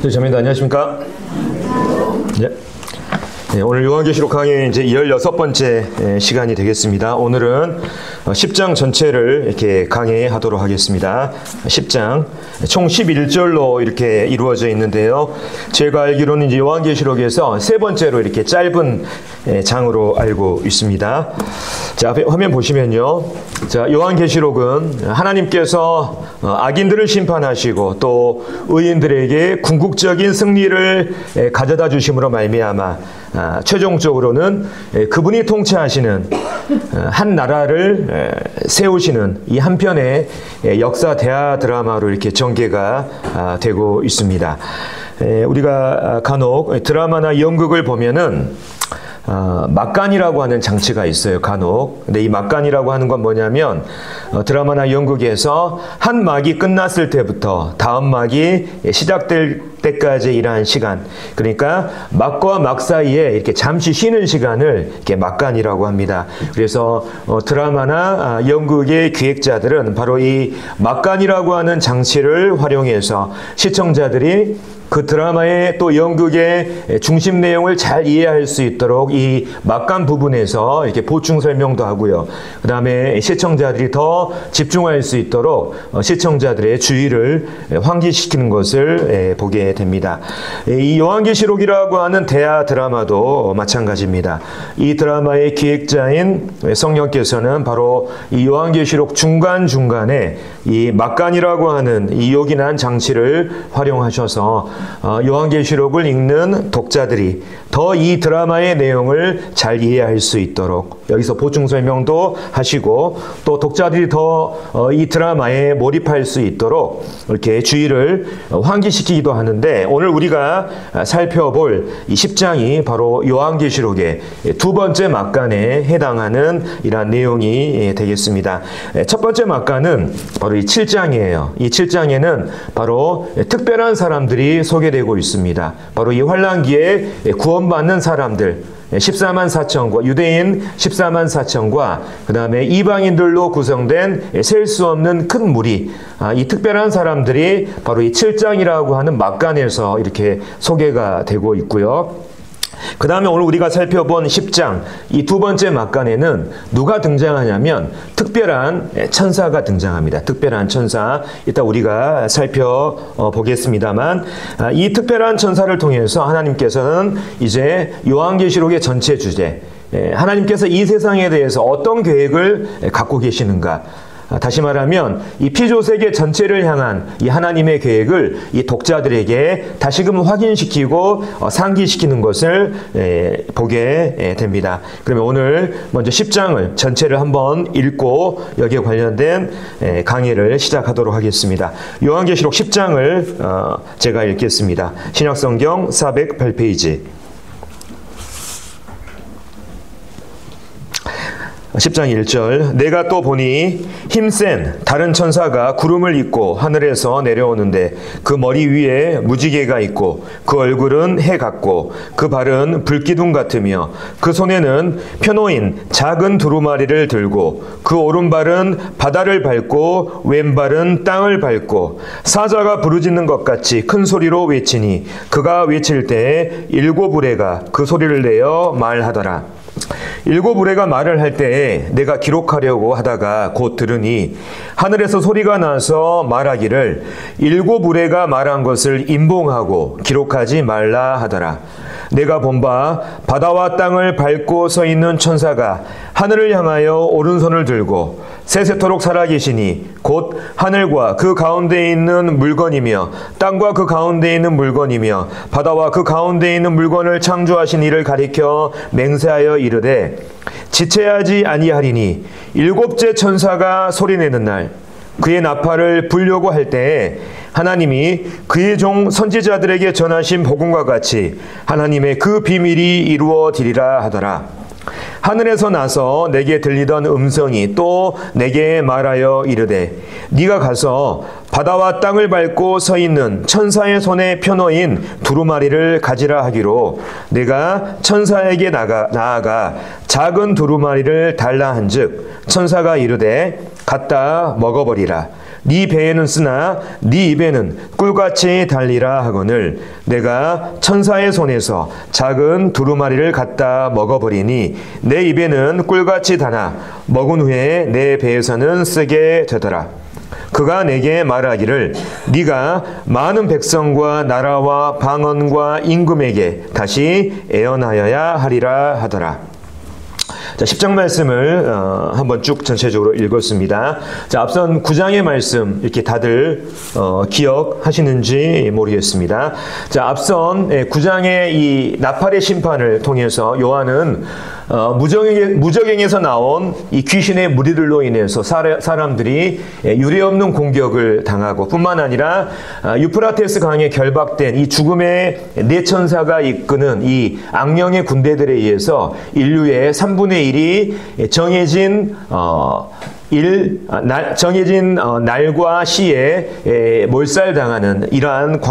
자매님들 안녕하십니까? 네. 네, 오늘 요한계시록 강의 이제 16번째 시간이 되겠습니다. 오늘은 10장 전체를 이렇게 강의하도록 하겠습니다. 10장 총 11절로 이렇게 이루어져 있는데요. 제가 알기로는 이제 요한계시록에서 세 번째로 이렇게 짧은 장으로 알고 있습니다. 자, 앞에 화면 보시면요. 자, 요한계시록은 하나님께서 악인들을 심판하시고 또 의인들에게 궁극적인 승리를 가져다 주심으로 말미암아 최종적으로는 그분이 통치하시는 한 나라를 세우시는 이 한편의 역사 대하 드라마로 이렇게 전개가 되고 있습니다. 우리가 간혹 드라마나 연극을 보면은 막간이라고 하는 장치가 있어요, 간혹. 근데 이 막간이라고 하는 건 뭐냐면 드라마나 연극에서 한 막이 끝났을 때부터 다음 막이 시작될 때까지 일하는 시간, 그러니까 막과 막 사이에 이렇게 잠시 쉬는 시간을 이렇게 막간이라고 합니다. 그래서 드라마나 연극의 기획자들은 바로 이 막간이라고 하는 장치를 활용해서 시청자들이 그 드라마의 또 연극의 중심 내용을 잘 이해할 수 있도록 이 막간 부분에서 이렇게 보충 설명도 하고요. 그 다음에 시청자들이 더 집중할 수 있도록 시청자들의 주의를 환기시키는 것을 보게 됩니다. 이 요한계시록이라고 하는 대하 드라마도 마찬가지입니다. 이 드라마의 기획자인 성령께서는 바로 이 요한계시록 중간중간에 이 막간이라고 하는 이 요긴한 장치를 활용하셔서 요한계시록을 읽는 독자들이 더 이 드라마의 내용을 잘 이해할 수 있도록 여기서 보충 설명도 하시고 또 독자들이 더 이 드라마에 몰입할 수 있도록 이렇게 주의를 환기시키기도 하는데, 오늘 우리가 살펴볼 이 10장이 바로 요한계시록의 두 번째 막간에 해당하는 이러한 내용이 되겠습니다. 첫 번째 막간은 바로 이 7장이에요. 이 7장에는 바로 특별한 사람들이 소개되고 있습니다. 바로 이 환난기에 구원받는 사람들 14만 4천과 유대인 14만 4천과 그 다음에 이방인들로 구성된 셀 수 없는 큰 무리, 이 특별한 사람들이 바로 이 7장이라고 하는 막간에서 이렇게 소개가 되고 있고요. 그 다음에 오늘 우리가 살펴본 10장 이 두 번째 막간에는 누가 등장하냐면 특별한 천사가 등장합니다. 특별한 천사, 이따 우리가 살펴보겠습니다만 이 특별한 천사를 통해서 하나님께서는 이제 요한계시록의 전체 주제, 하나님께서 이 세상에 대해서 어떤 계획을 갖고 계시는가, 다시 말하면 이 피조세계 전체를 향한 이 하나님의 계획을 이 독자들에게 다시금 확인시키고 상기시키는 것을 보게 됩니다. 그러면 오늘 먼저 10장을 전체를 한번 읽고 여기에 관련된 강의를 시작하도록 하겠습니다. 요한계시록 10장을 제가 읽겠습니다. 신약성경 408페이지 10장 1절. 내가 또 보니 힘센 다른 천사가 구름을 입고 하늘에서 내려오는데 그 머리 위에 무지개가 있고 그 얼굴은 해 같고 그 발은 불기둥 같으며 그 손에는 펴놓인 작은 두루마리를 들고 그 오른발은 바다를 밟고 왼발은 땅을 밟고 사자가 부르짖는 것 같이 큰 소리로 외치니 그가 외칠 때에 일곱 우레가 그 소리를 내어 말하더라. 일곱 우레가 말을 할 때에 내가 기록하려고 하다가 곧 들으니 하늘에서 소리가 나서 말하기를 일곱 우레가 말한 것을 임봉하고 기록하지 말라 하더라. 내가 본 바 바다와 땅을 밟고 서 있는 천사가 하늘을 향하여 오른손을 들고 세세토록 살아계시니 곧 하늘과 그 가운데에 있는 물건이며 땅과 그 가운데에 있는 물건이며 바다와 그 가운데에 있는 물건을 창조하신 이를 가리켜 맹세하여 이르되 지체하지 아니하리니 일곱째 천사가 소리내는 날 그의 나팔을 불려고 할 때에 하나님이 그의 종 선지자들에게 전하신 복음과 같이 하나님의 그 비밀이 이루어지리라 하더라. 하늘에서 나서 내게 들리던 음성이 또 내게 말하여 이르되 네가 가서 바다와 땅을 밟고 서 있는 천사의 손에 펴놓인 두루마리를 가지라 하기로 내가 천사에게 나아가 작은 두루마리를 달라 한즉 천사가 이르되 갖다 먹어버리라. 네 배에는 쓰나 네 입에는 꿀같이 달리라 하거늘 내가 천사의 손에서 작은 두루마리를 갖다 먹어버리니 내 입에는 꿀같이 다나 먹은 후에 내 배에서는 쓰게 되더라. 그가 내게 말하기를 네가 많은 백성과 나라와 방언과 임금에게 다시 애언하여야 하리라 하더라. 자, 10장 말씀을 한번 쭉 전체적으로 읽었습니다. 자, 앞선 9장의 말씀 이렇게 다들 기억하시는지 모르겠습니다. 자, 앞선 9장의 이 나팔의 심판을 통해서 요한은 무적행에서 나온 이 귀신의 무리들로 인해서 사람들이 유례없는 공격을 당하고 뿐만 아니라 유프라테스 강에 결박된 이 죽음의 네 천사가 이끄는 이 악령의 군대들에 의해서 인류의 3분의 1이 정해진 날과 시에 몰살당하는 이러한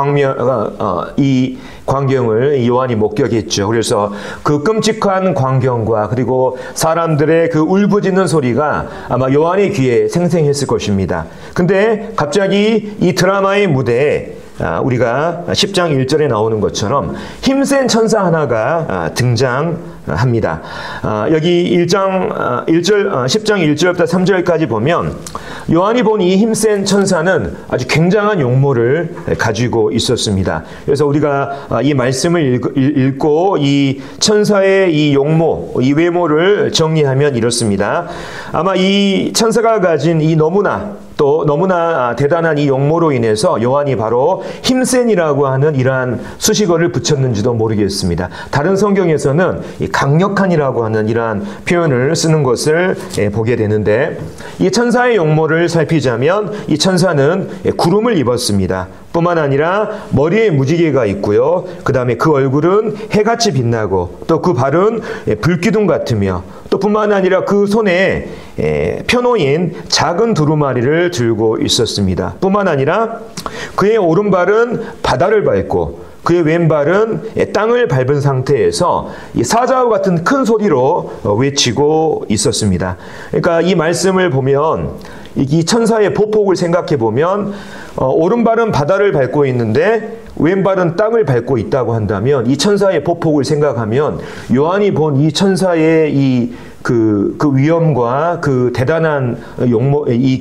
이 광경을 요한이 목격했죠. 그래서 그 끔찍한 광경과 그리고 사람들의 그 울부짖는 소리가 아마 요한의 귀에 생생했을 것입니다. 근데 갑자기 이 드라마의 무대에 우리가 10장 1절에 나오는 것처럼 힘센 천사 하나가 등장합니다. 여기 10장 1절부터 3절까지 보면 요한이 본 이 힘센 천사는 아주 굉장한 용모를 가지고 있었습니다. 그래서 우리가 이 말씀을 읽고 이 천사의 이 용모, 이 외모를 정리하면 이렇습니다. 아마 이 천사가 가진 이 너무나 대단한 이 용모로 인해서 요한이 바로 힘센이라고 하는 이러한 수식어를 붙였는지도 모르겠습니다. 다른 성경에서는 이 강력한이라고 하는 이러한 표현을 쓰는 것을 보게 되는데 이 천사의 용모를 살피자면 이 천사는 구름을 입었습니다. 뿐만 아니라 머리에 무지개가 있고요. 그 다음에 그 얼굴은 해같이 빛나고 또 그 발은 불기둥 같으며 또 뿐만 아니라 그 손에 펴놓인 작은 두루마리를 들고 있었습니다. 뿐만 아니라 그의 오른발은 바다를 밟고 그의 왼발은 땅을 밟은 상태에서 사자와 같은 큰 소리로 외치고 있었습니다. 그러니까 이 말씀을 보면 이 천사의 보폭을 생각해 보면 오른발은 바다를 밟고 있는데 왼발은 땅을 밟고 있다고 한다면 이 천사의 보폭을 생각하면 요한이 본 이 천사의 그 위엄과 그 대단한 용모, 이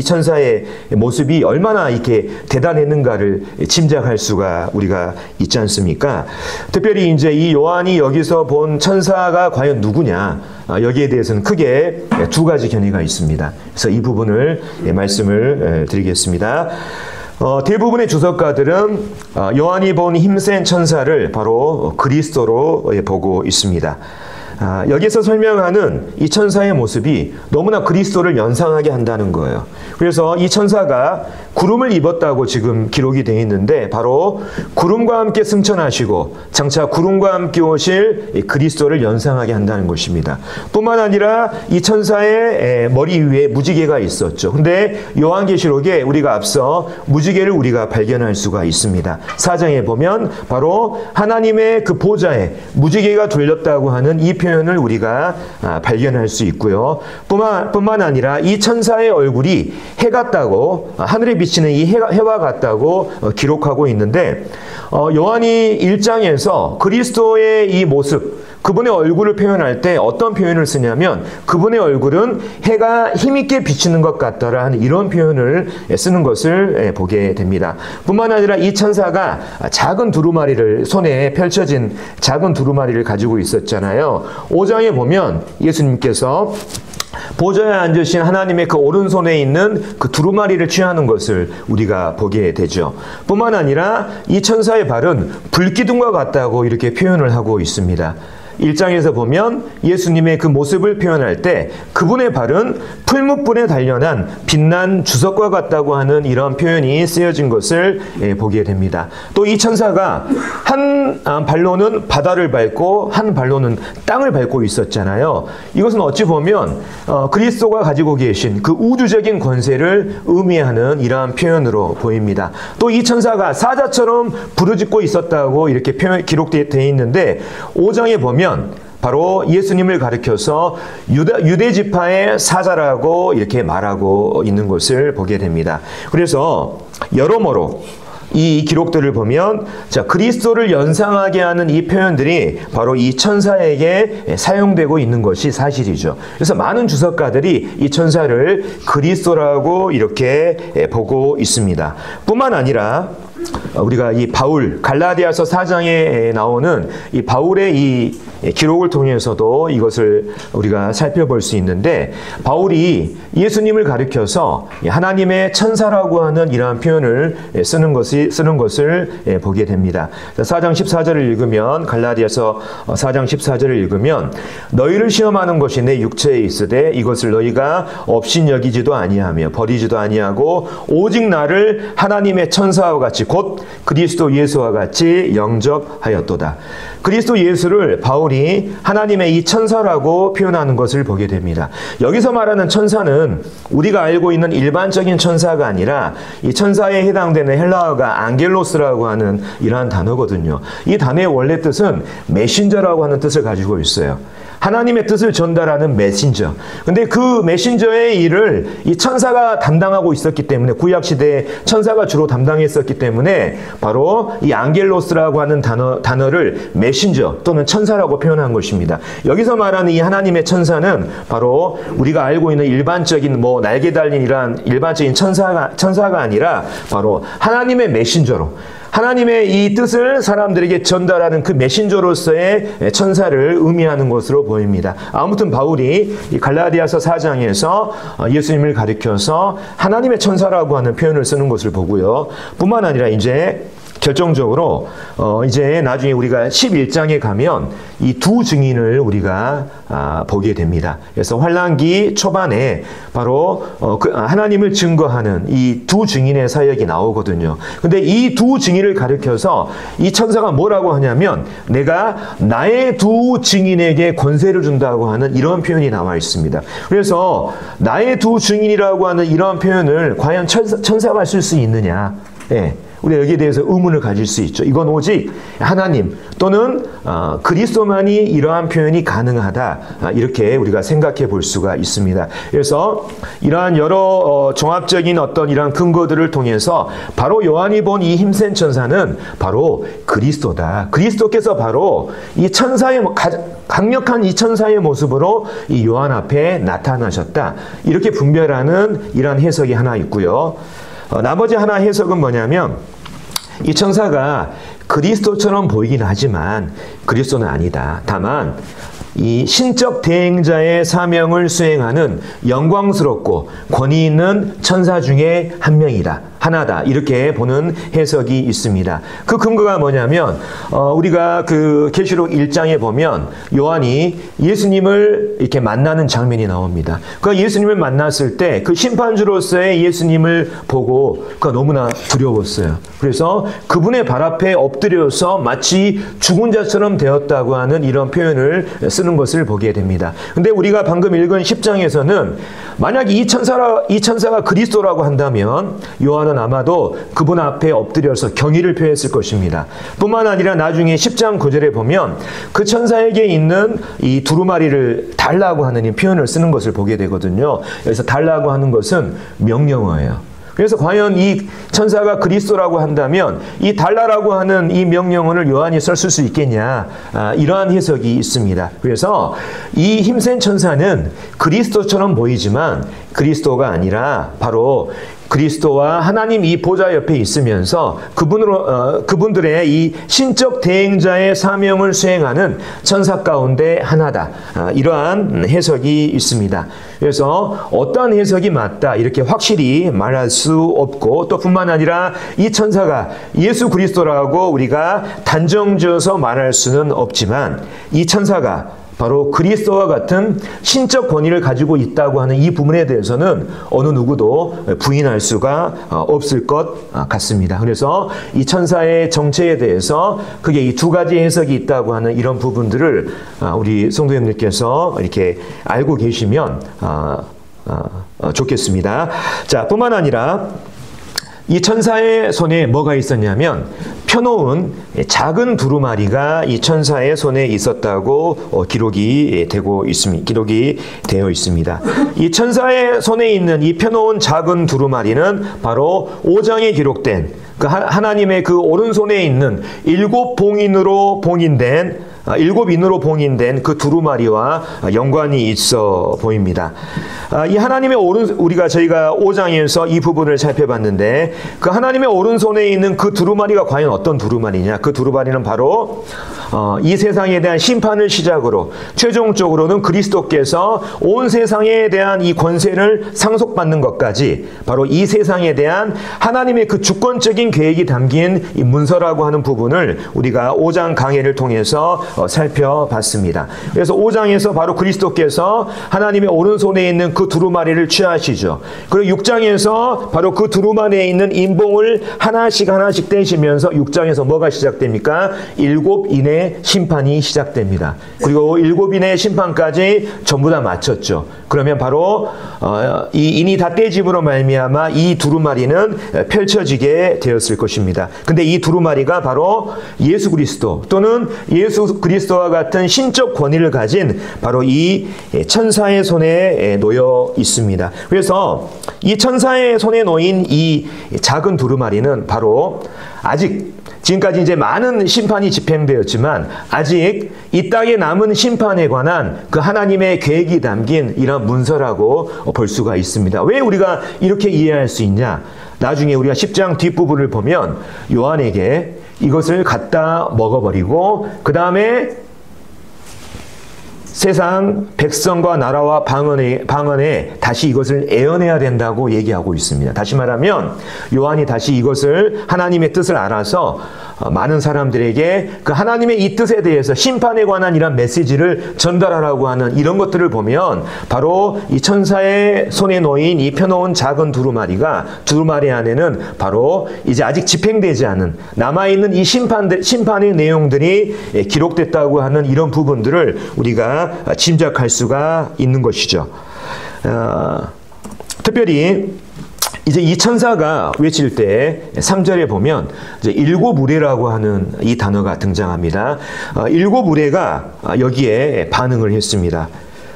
천사의 모습이 얼마나 이렇게 대단했는가를 짐작할 수가 우리가 있지 않습니까? 특별히 이제 이 요한이 여기서 본 천사가 과연 누구냐? 여기에 대해서는 크게 두 가지 견해가 있습니다. 그래서 이 부분을 말씀을 드리겠습니다. 대부분의 주석가들은 요한이 본 힘센 천사를 바로 그리스도로 보고 있습니다. 여기서 설명하는 이 천사의 모습이 너무나 그리스도를 연상하게 한다는 거예요. 그래서 이 천사가 구름을 입었다고 지금 기록이 되어 있는데 바로 구름과 함께 승천하시고 장차 구름과 함께 오실 그리스도를 연상하게 한다는 것입니다. 뿐만 아니라 이 천사의 머리 위에 무지개가 있었죠. 근데 요한계시록에 우리가 앞서 무지개를 우리가 발견할 수가 있습니다. 4장에 보면 바로 하나님의 그 보좌에 무지개가 둘렸다고 하는 이 표현을 우리가 발견할 수 있고요. 뿐만 아니라 이 천사의 얼굴이 해 같다고, 하늘에 비치는 이 해와 같다고 기록하고 있는데 요한이 1장에서 그리스도의 이 모습, 그분의 얼굴을 표현할 때 어떤 표현을 쓰냐면 그분의 얼굴은 해가 힘있게 비치는 것 같더라 하는 이런 표현을 쓰는 것을 보게 됩니다. 뿐만 아니라 이 천사가 작은 두루마리를, 손에 펼쳐진 작은 두루마리를 가지고 있었잖아요. 5장에 보면 예수님께서 보좌에 앉으신 하나님의 그 오른손에 있는 그 두루마리를 취하는 것을 우리가 보게 되죠. 뿐만 아니라 이 천사의 발은 불기둥과 같다고 이렇게 표현을 하고 있습니다. 1장에서 보면 예수님의 그 모습을 표현할 때 그분의 발은 풀무불에 단련한 빛난 주석과 같다고 하는 이런 표현이 쓰여진 것을 보게 됩니다. 또 이 천사가 한 발로는 바다를 밟고 한 발로는 땅을 밟고 있었잖아요. 이것은 어찌 보면 그리스도가 가지고 계신 그 우주적인 권세를 의미하는 이러한 표현으로 보입니다. 또 이 천사가 사자처럼 부르짖고 있었다고 이렇게 기록되어 있는데 5장에 보면 바로 예수님을 가리켜서 유대 지파의 사자라고 이렇게 말하고 있는 것을 보게 됩니다. 그래서 여러모로 이 기록들을 보면 그리스도를 연상하게 하는 이 표현들이 바로 이 천사에게 사용되고 있는 것이 사실이죠. 그래서 많은 주석가들이 이 천사를 그리스도라고 이렇게 보고 있습니다. 뿐만 아니라 우리가 이 바울 갈라디아서 4장에 나오는 이 바울의 이 기록을 통해서도 이것을 우리가 살펴볼 수 있는데, 바울이 예수님을 가리켜서 하나님의 천사라고 하는 이러한 표현을 쓰는 것을 보게 됩니다. 4장 14절을 읽으면, 갈라디아서 4장 14절을 읽으면, 너희를 시험하는 것이 내 육체에 있으되 이것을 너희가 업신여기지도 아니하며 버리지도 아니하고 오직 나를 하나님의 천사와 같이 곧 그리스도 예수와 같이 영접하였도다. 그리스도 예수를 바울이 하나님의 이 천사라고 표현하는 것을 보게 됩니다. 여기서 말하는 천사는 우리가 알고 있는 일반적인 천사가 아니라 이 천사에 해당되는 헬라어가 앙겔로스라고 하는 이러한 단어거든요. 이 단어의 원래 뜻은 메신저라고 하는 뜻을 가지고 있어요. 하나님의 뜻을 전달하는 메신저. 근데 그 메신저의 일을 이 천사가 담당하고 있었기 때문에, 구약시대에 천사가 주로 담당했었기 때문에 바로 이 앙겔로스라고 하는 단어를 메신저 또는 천사라고 표현한 것입니다. 여기서 말하는 이 하나님의 천사는 바로 우리가 알고 있는 일반적인 날개 달린 이러한 일반적인 천사가 아니라 바로 하나님의 메신저로, 하나님의 이 뜻을 사람들에게 전달하는 그 메신저로서의 천사를 의미하는 것으로 보입니다. 아무튼 바울이 이 갈라디아서 4장에서 예수님을 가리켜서 하나님의 천사라고 하는 표현을 쓰는 것을 보고요. 뿐만 아니라 이제 결정적으로 이제 나중에 우리가 11장에 가면 이 두 증인을 우리가 보게 됩니다. 그래서 환란기 초반에 바로 하나님을 증거하는 이 두 증인의 사역이 나오거든요. 근데 이 두 증인을 가리켜서 이 천사가 뭐라고 하냐면, 내가 나의 두 증인에게 권세를 준다고 하는 이런 표현이 나와 있습니다. 그래서 나의 두 증인이라고 하는 이런 표현을 과연 천사가 쓸 수 있느냐? 예. 우리가 여기에 대해서 의문을 가질 수 있죠. 이건 오직 하나님 또는 그리스도만이 이러한 표현이 가능하다, 이렇게 우리가 생각해 볼 수가 있습니다. 그래서 이러한 여러 종합적인 어떤 이러한 근거들을 통해서 바로 요한이 본 이 힘센 천사는 바로 그리스도다. 그리스도께서 바로 이 천사의 강력한 이 천사의 모습으로 이 요한 앞에 나타나셨다, 이렇게 분별하는 이러한 해석이 하나 있고요. 나머지 하나 해석은 뭐냐면, 이 천사가 그리스도처럼 보이긴 하지만 그리스도는 아니다. 다만 이 신적 대행자의 사명을 수행하는 영광스럽고 권위 있는 천사 중에 한 명이다, 하나다, 이렇게 보는 해석이 있습니다. 그 근거가 뭐냐면, 우리가 그 계시록 1장에 보면 요한이 예수님을 이렇게 만나는 장면이 나옵니다. 그 예수님을 만났을 때 그 심판주로서의 예수님을 보고 그가 너무나 두려웠어요. 그래서 그분의 발 앞에 엎드려서 마치 죽은 자처럼 되었다고 하는 이런 표현을 쓰는 것을 보게 됩니다. 근데 우리가 방금 읽은 10장에서는 만약 이 천사가 그리스도라고 한다면 요한은 아마도 그분 앞에 엎드려서 경의를 표했을 것입니다. 뿐만 아니라 나중에 10장 9절에 보면 그 천사에게 있는 이 두루마리를 달라고 하는 이 표현을 쓰는 것을 보게 되거든요. 여기서 달라고 하는 것은 명령어예요. 그래서 과연 이 천사가 그리스도라고 한다면 이 달라라고 하는 이 명령어를 요한이 썼을 수 있겠냐, 이러한 해석이 있습니다. 그래서 이 힘센 천사는 그리스도처럼 보이지만 그리스도가 아니라 바로 그리스도와 하나님 이 보좌 옆에 있으면서 그분들의 이 신적 대행자의 사명을 수행하는 천사 가운데 하나다, 이러한 해석이 있습니다. 그래서 어떠한 해석이 맞다 이렇게 확실히 말할 수 없고, 또 뿐만 아니라 이 천사가 예수 그리스도라고 우리가 단정지어서 말할 수는 없지만 이 천사가 바로 그리스도와 같은 신적 권위를 가지고 있다고 하는 이 부분에 대해서는 어느 누구도 부인할 수가 없을 것 같습니다. 그래서 이 천사의 정체에 대해서 그게 이 두 가지 해석이 있다고 하는 이런 부분들을 우리 성도님들께서 이렇게 알고 계시면 좋겠습니다. 자, 뿐만 아니라 이 천사의 손에 뭐가 있었냐면 펴놓은 작은 두루마리가 이 천사의 손에 있었다고 기록이 되어 있습니다. 이 천사의 손에 있는 이 펴놓은 작은 두루마리는 바로 5장에 기록된 그 하나님의 그 오른손에 있는 7봉인으로 봉인된 그 두루마리와 연관이 있어 보입니다. 이 하나님의 저희가 5장에서 이 부분을 살펴봤는데, 그 하나님의 오른손에 있는 그 두루마리가 과연 어떤 두루마리냐? 그 두루마리는 바로 이 세상에 대한 심판을 시작으로 최종적으로는 그리스도께서 온 세상에 대한 이 권세를 상속받는 것까지 바로 이 세상에 대한 하나님의 그 주권적인 계획이 담긴 이 문서라고 하는 부분을 우리가 5장 강해를 통해서 살펴봤습니다. 그래서 5장에서 바로 그리스도께서 하나님의 오른손에 있는 그 두루마리를 취하시죠. 그리고 6장에서 바로 그 두루마리에 있는 인봉을 하나씩 떼시면서 6장에서 뭐가 시작됩니까? 7인의 심판이 시작됩니다. 그리고 7인의 심판까지 전부 다 마쳤죠. 그러면 바로 이 인이 다 떼짐으로 말미암아 이 두루마리는 펼쳐지게 되었을 것입니다. 근데 이 두루마리가 바로 예수 그리스도 또는 예수 그리스도와 같은 신적 권위를 가진 바로 이 천사의 손에 놓여 있습니다. 그래서 이 천사의 손에 놓인 이 작은 두루마리는 바로 아직 지금까지 이제 많은 심판이 집행되었지만 아직 이 땅에 남은 심판에 관한 그 하나님의 계획이 담긴 이런 문서라고 볼 수가 있습니다. 왜 우리가 이렇게 이해할 수 있냐? 나중에 우리가 10장 뒷부분을 보면 요한에게 이것을 갖다 먹어버리고 그 다음에 세상 백성과 나라와 방언에 다시 이것을 애언해야 된다고 얘기하고 있습니다. 다시 말하면 요한이 다시 이것을 하나님의 뜻을 알아서 많은 사람들에게 그 하나님의 이 뜻에 대해서 심판에 관한 이런 메시지를 전달하라고 하는 이런 것들을 보면 바로 이 천사의 손에 놓인 이 펴놓은 작은 두루마리 안에는 바로 이제 아직 집행되지 않은 남아있는 이 심판의 내용들이 기록됐다고 하는 이런 부분들을 우리가 짐작할 수가 있는 것이죠. 특별히 이제 이 천사가 외칠 때 3절에 보면 이제 7우레라고 하는 이 단어가 등장합니다. 7우레가 여기에 반응을 했습니다.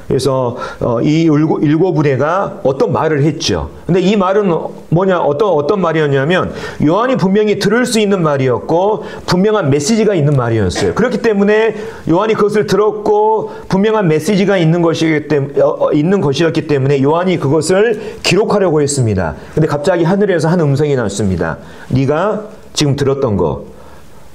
그래서 이 7우레가 어떤 말을 했죠. 근데 이 말은 뭐냐, 어떤 말이었냐면 요한이 분명히 들을 수 있는 말이었고 분명한 메시지가 있는 말이었어요. 그렇기 때문에 요한이 그것을 들었고 분명한 메시지가 있는 것이었기 때문에 요한이 그것을 기록하려고 했습니다. 근데 갑자기 하늘에서 한 음성이 났습니다. 네가 지금 들었던 거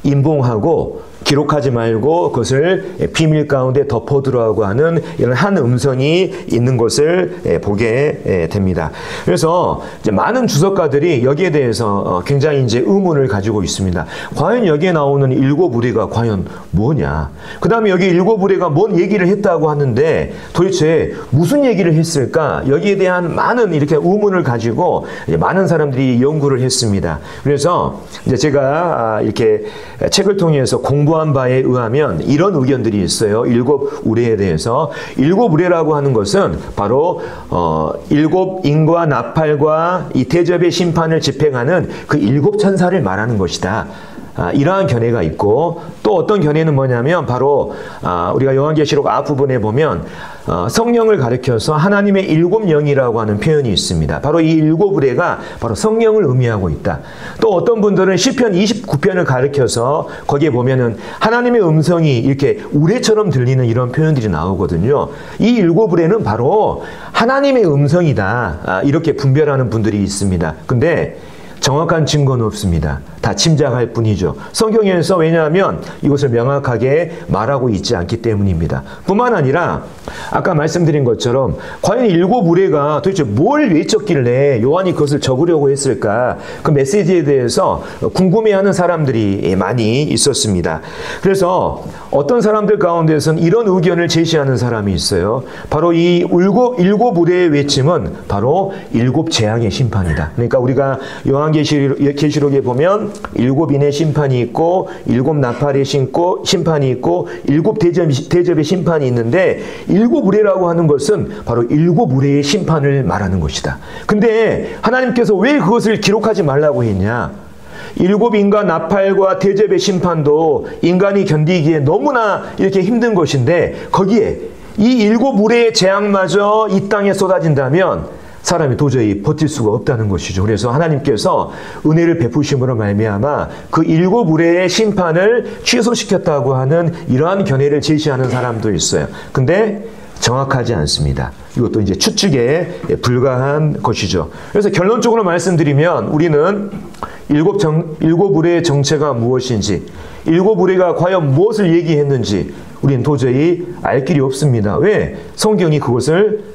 인봉하고 기록하지 말고 그것을 비밀 가운데 덮어두라고 하는 이런 한 음성이 있는 것을 보게 됩니다. 그래서 이제 많은 주석가들이 여기에 대해서 굉장히 이제 의문을 가지고 있습니다. 과연 여기에 나오는 7우레가 과연 뭐냐? 그 다음에 여기 7우레가 뭔 얘기를 했다고 하는데 도대체 무슨 얘기를 했을까? 여기에 대한 많은 이렇게 의문을 가지고 많은 사람들이 연구를 했습니다. 그래서 이제 제가 이렇게 책을 통해서 공부한 바에 의하면 이런 의견들이 있어요. 7우레에 대해서. 7우레라고 하는 것은 바로 7인과 나팔과 이 대접의 심판을 집행하는 그 7천사를 말하는 것이다. 이러한 견해가 있고, 또 어떤 견해는 뭐냐면 바로 우리가 요한계시록 앞부분에 보면 성령을 가리켜서 하나님의 7영이라고 하는 표현이 있습니다. 바로 이 7우레가 바로 성령을 의미하고 있다. 또 어떤 분들은 시편 29편을 가리켜서 거기에 보면은 하나님의 음성이 이렇게 우레처럼 들리는 이런 표현들이 나오거든요. 이 7우레는 바로 하나님의 음성이다. 이렇게 분별하는 분들이 있습니다. 근데 정확한 증거는 없습니다. 다 짐작할 뿐이죠. 성경에서 왜냐하면 이것을 명확하게 말하고 있지 않기 때문입니다. 뿐만 아니라 아까 말씀드린 것처럼 과연 7우레가 도대체 뭘 외쳤길래 요한이 그것을 적으려고 했을까? 그 메시지에 대해서 궁금해하는 사람들이 많이 있었습니다. 그래서 어떤 사람들 가운데서는 이런 의견을 제시하는 사람이 있어요. 바로 이 7우레의 외침은 바로 7재앙의 심판이다. 그러니까 우리가 요한계시록에 보면 7인의 심판이 있고 7나팔의 심판이 있고 7대접의 심판이 있는데 7우레라고 하는 것은 바로 7우레의 심판을 말하는 것이다. 근데 하나님께서 왜 그것을 기록하지 말라고 했냐? 일곱 인간 나팔과 대접의 심판도 인간이 견디기에 너무나 이렇게 힘든 것인데 거기에 이 일곱 우레의 재앙마저 이 땅에 쏟아진다면 사람이 도저히 버틸 수가 없다는 것이죠. 그래서 하나님께서 은혜를 베푸심으로 말미암아 그 일곱 우레의 심판을 취소시켰다고 하는 이러한 견해를 제시하는 사람도 있어요. 근데 정확하지 않습니다. 이것도 이제 추측에 불과한 것이죠. 그래서 결론적으로 말씀드리면 우리는 일곱 우레의 정체가 무엇인지, 일곱 우레가 과연 무엇을 얘기했는지 우리는 도저히 알 길이 없습니다. 왜? 성경이 그것을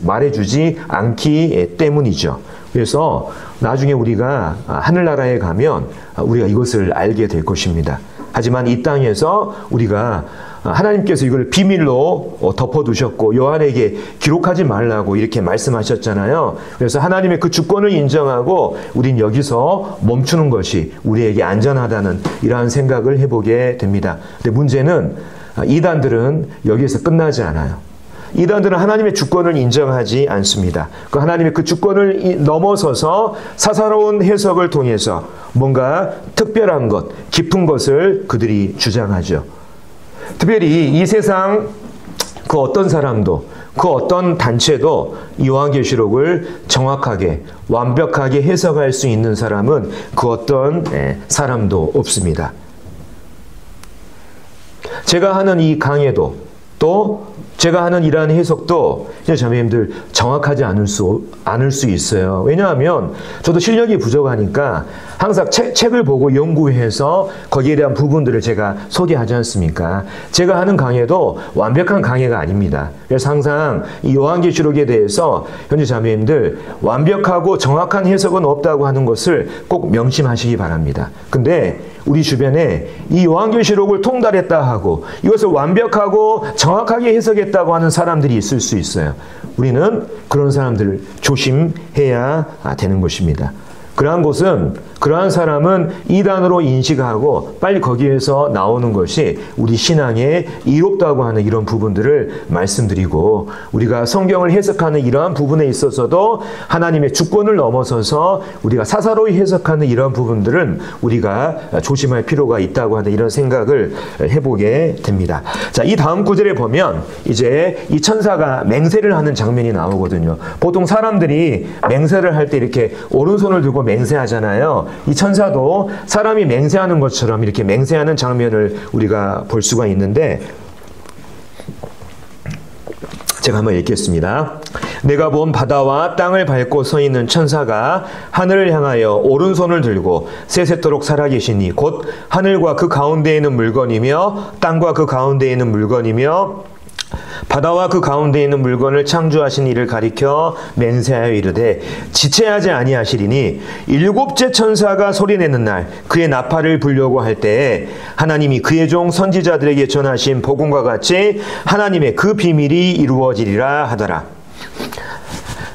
말해주지 않기 때문이죠. 그래서 나중에 우리가 하늘나라에 가면 우리가 이것을 알게 될 것입니다. 하지만 이 땅에서 우리가 하나님께서 이걸 비밀로 덮어두셨고 요한에게 기록하지 말라고 이렇게 말씀하셨잖아요. 그래서 하나님의 그 주권을 인정하고 우린 여기서 멈추는 것이 우리에게 안전하다는 이러한 생각을 해보게 됩니다. 근데 문제는 이단들은 여기에서 끝나지 않아요. 이단들은 하나님의 주권을 인정하지 않습니다. 그 하나님의 그 주권을 넘어서서 사사로운 해석을 통해서 뭔가 특별한 것, 깊은 것을 그들이 주장하죠. 특별히 이 세상 그 어떤 사람도 그 어떤 단체도 요한계시록을 정확하게 완벽하게 해석할 수 있는 사람은 그 어떤 사람도 없습니다. 제가 하는 이 강해도 또 제가 하는 이러한 해석도 자매님들 정확하지 않을 수 있어요. 왜냐하면 저도 실력이 부족하니까 항상 책을 보고 연구해서 거기에 대한 부분들을 제가 소개하지 않습니까? 제가 하는 강해도 완벽한 강해가 아닙니다. 그래서 항상 이 요한계시록에 대해서 현재 자매님들 완벽하고 정확한 해석은 없다고 하는 것을 꼭 명심하시기 바랍니다. 근데 우리 주변에 이 요한계시록을 통달했다 하고 이것을 완벽하고 정확하게 해석했다고 하는 사람들이 있을 수 있어요. 우리는 그런 사람들을 조심해야 되는 것입니다. 그러한 사람은 이단으로 인식하고 빨리 거기에서 나오는 것이 우리 신앙에 이롭다고 하는 이런 부분들을 말씀드리고 우리가 성경을 해석하는 이러한 부분에 있어서도 하나님의 주권을 넘어서서 우리가 사사로이 해석하는 이러한 부분들은 우리가 조심할 필요가 있다고 하는 이런 생각을 해보게 됩니다. 자, 이 다음 구절에 보면 이제 이 천사가 맹세를 하는 장면이 나오거든요. 보통 사람들이 맹세를 할 때 이렇게 오른손을 들고 맹세하잖아요. 이 천사도 사람이 맹세하는 것처럼 이렇게 맹세하는 장면을 우리가 볼 수가 있는데 제가 한번 읽겠습니다. 내가 본 바다와 땅을 밟고 서 있는 천사가 하늘을 향하여 오른손을 들고 세세토록 살아계시니 곧 하늘과 그 가운데에 있는 물건이며 땅과 그 가운데에 있는 물건이며 바다와 그 가운데 있는 물건을 창조하신 이를 가리켜 맹세하여 이르되 지체하지 아니하시리니 일곱째 천사가 소리내는 날 그의 나팔을 불려고 할 때에 하나님이 그의 종 선지자들에게 전하신 복음과 같이 하나님의 그 비밀이 이루어지리라 하더라.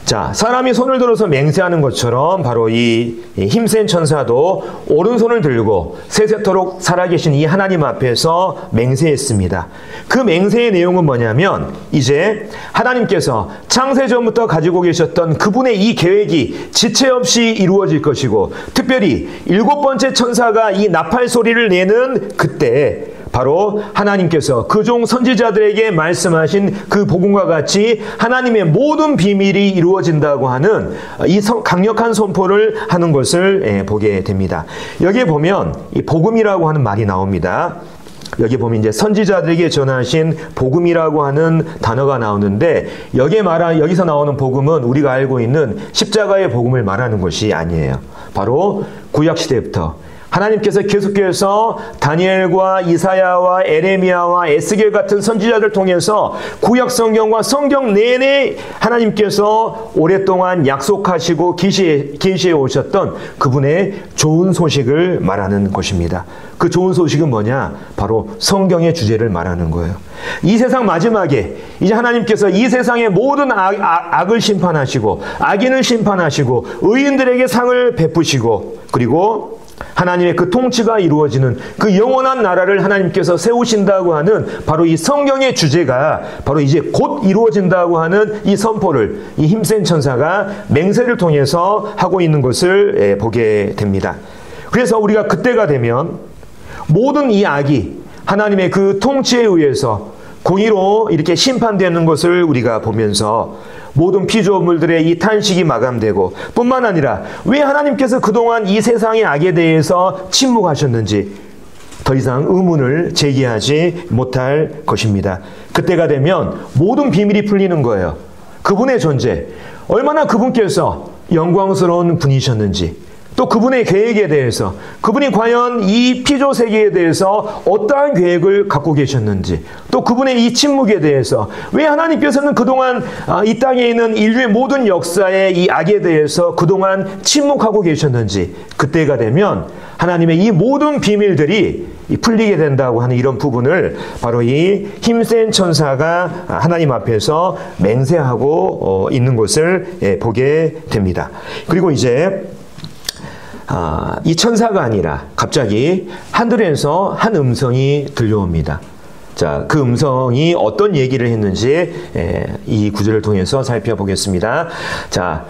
자, 사람이 손을 들어서 맹세하는 것처럼 바로 이 힘센 천사도 오른손을 들고 세세토록 살아계신 이 하나님 앞에서 맹세했습니다. 그 맹세의 내용은 뭐냐면 이제 하나님께서 창세전부터 가지고 계셨던 그분의 이 계획이 지체 없이 이루어질 것이고 특별히 일곱 번째 천사가 이 나팔 소리를 내는 그때 바로 하나님께서 그 종 선지자들에게 말씀하신 그 복음과 같이 하나님의 모든 비밀이 이루어진다고 하는 이 강력한 선포를 하는 것을 보게 됩니다. 여기에 보면 이 복음이라고 하는 말이 나옵니다. 여기 보면 이제 선지자들에게 전하신 복음이라고 하는 단어가 나오는데 여기서 나오는 복음은 우리가 알고 있는 십자가의 복음을 말하는 것이 아니에요. 바로 구약시대부터 하나님께서 계속해서 다니엘과 이사야와 에레미야와 에스겔 같은 선지자들 통해서 구약 성경과 성경 내내 하나님께서 오랫동안 약속하시고 계시해 오셨던 그분의 좋은 소식을 말하는 것입니다. 그 좋은 소식은 뭐냐? 바로 성경의 주제를 말하는 거예요. 이 세상 마지막에 이제 하나님께서 이 세상의 모든 악을 심판하시고 악인을 심판하시고 의인들에게 상을 베푸시고 그리고 하나님의 그 통치가 이루어지는 그 영원한 나라를 하나님께서 세우신다고 하는 바로 이 성경의 주제가 바로 이제 곧 이루어진다고 하는 이 선포를 이 힘센 천사가 맹세를 통해서 하고 있는 것을 보게 됩니다. 그래서 우리가 그때가 되면 모든 이 악이 하나님의 그 통치에 의해서 공의로 이렇게 심판되는 것을 우리가 보면서 모든 피조물들의 이 탄식이 마감되고, 뿐만 아니라 왜 하나님께서 그동안 이 세상의 악에 대해서 침묵하셨는지 더 이상 의문을 제기하지 못할 것입니다. 그때가 되면 모든 비밀이 풀리는 거예요. 그분의 존재, 얼마나 그분께서 영광스러운 분이셨는지, 또 그분의 계획에 대해서, 그분이 과연 이 피조 세계에 대해서 어떠한 계획을 갖고 계셨는지, 또 그분의 이 침묵에 대해서, 왜 하나님께서는 그동안 이 땅에 있는 인류의 모든 역사의 이 악에 대해서 그동안 침묵하고 계셨는지, 그때가 되면 하나님의 이 모든 비밀들이 풀리게 된다고 하는 이런 부분을 바로 이 힘센 천사가 하나님 앞에서 맹세하고 있는 것을 보게 됩니다. 그리고 이제 이 천사가 아니라 갑자기 하늘에서 한 음성이 들려옵니다. 자, 그 음성이 어떤 얘기를 했는지 이 구절을 통해서 살펴보겠습니다. 자,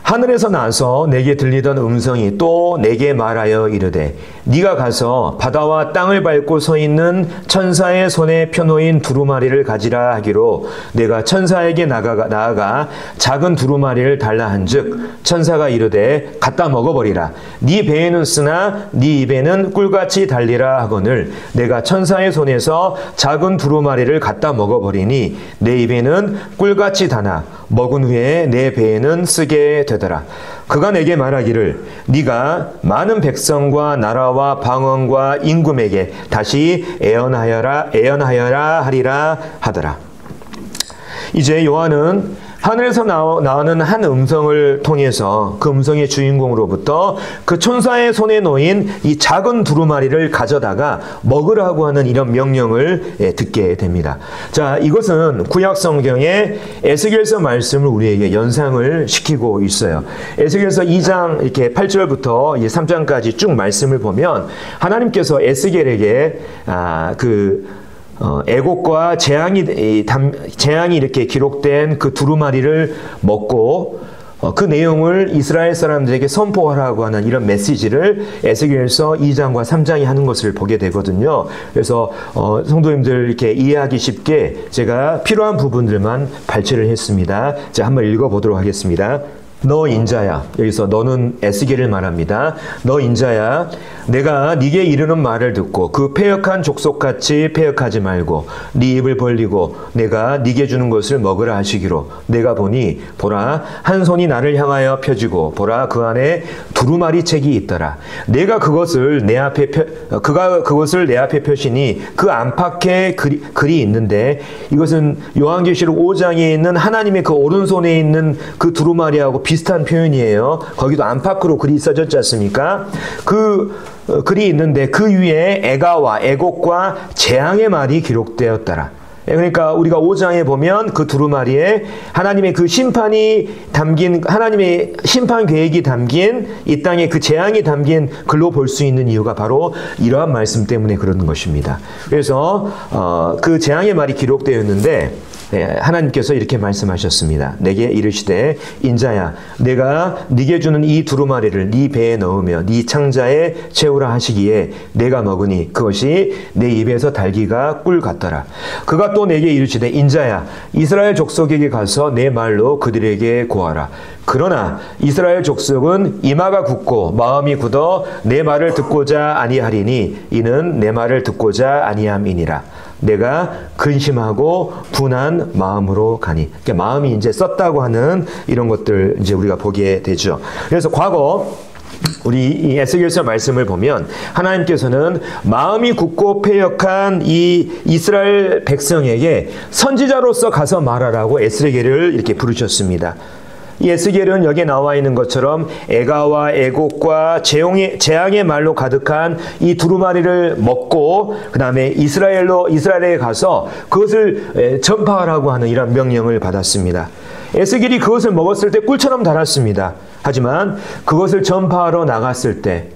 하늘에서 나서 내게 들리던 음성이 또 내게 말하여 이르되, 네가 가서 바다와 땅을 밟고 서 있는 천사의 손에 펴놓인 두루마리를 가지라 하기로 내가 천사에게 나아가 작은 두루마리를 달라 한즉 천사가 이르되 갖다 먹어버리라. 네 배에는 쓰나 네 입에는 꿀같이 달리라 하거늘 내가 천사의 손에서 작은 두루마리를 갖다 먹어버리니 내 입에는 꿀같이 다나 먹은 후에 내 배에는 쓰게 되더라. 그가 내게 말하기를 네가 많은 백성과 나라와 방언과 임금에게 다시 애언하여라 하리라 하더라. 이제 요한은 하늘에서 나오는 한 음성을 통해서 그 음성의 주인공으로부터 그 천사의 손에 놓인 이 작은 두루마리를 가져다가 먹으라고 하는 이런 명령을 듣게 됩니다. 자, 이것은 구약 성경의 에스겔서 말씀을 우리에게 연상을 시키고 있어요. 에스겔서 2장 이렇게 8절부터 3장까지 쭉 말씀을 보면 하나님께서 에스겔에게 애곡과 재앙이 이렇게 기록된 그 두루마리를 먹고 그 내용을 이스라엘 사람들에게 선포하라고 하는 이런 메시지를 에스겔서 2장과 3장이 하는 것을 보게 되거든요. 그래서 성도님들 이렇게 이해하기 쉽게 제가 필요한 부분들만 발췌를 했습니다. 자, 한번 읽어보도록 하겠습니다. 너 인자야, 여기서 너는 에스겔을 말합니다. 너 인자야, 내가 네게 이르는 말을 듣고 그 패역한 족속같이 패역하지 말고 네 입을 벌리고 내가 네게 주는 것을 먹으라 하시기로 내가 보니 보라 한 손이 나를 향하여 펴지고 보라 그 안에 두루마리 책이 있더라. 내가 그것을 내 앞에 그가 그것을 내 앞에 펴시니 그 안팎에 글이 있는데, 이것은 요한계시록 5장에 있는 하나님의 그 오른손에 있는 그 두루마리하고 비슷한 표현이에요. 거기도 안팎으로 글이 써졌지 않습니까? 그 글이 있는데 그 위에 애가와 애곡과 재앙의 말이 기록되었더라. 그러니까 우리가 5장에 보면 그 두루마리에 하나님의 그 심판이 담긴, 하나님의 심판 계획이 담긴 이 땅에 그 재앙이 담긴 글로 볼 수 있는 이유가 바로 이러한 말씀 때문에 그러는 것입니다. 그래서 그 재앙의 말이 기록되었는데 하나님께서 이렇게 말씀하셨습니다. 내게 이르시되 인자야, 내가 네게 주는 이 두루마리를 네 배에 넣으며 네 창자에 채우라 하시기에 내가 먹으니 그것이 내 입에서 달기가 꿀 같더라. 그가 또 내게 이르시되 인자야, 이스라엘 족속에게 가서 내 말로 그들에게 고하라. 그러나 이스라엘 족속은 이마가 굳고 마음이 굳어 내 말을 듣고자 아니하리니 이는 내 말을 듣고자 아니함이니라. 내가 근심하고 분한 마음으로 가니. 그러니까 마음이 이제 썼다고 하는 이런 것들 이제 우리가 보게 되죠. 그래서 과거 우리 이 에스겔서 말씀을 보면 하나님께서는 마음이 굳고 패역한 이 이스라엘 백성에게 선지자로서 가서 말하라고 에스겔을 이렇게 부르셨습니다. 이 에스겔은 여기에 나와 있는 것처럼 애가와 애곡과 재앙의 말로 가득한 이 두루마리를 먹고 그 다음에 이스라엘에 가서 그것을 전파하라고 하는 이런 명령을 받았습니다. 에스겔이 그것을 먹었을 때 꿀처럼 달았습니다. 하지만 그것을 전파하러 나갔을 때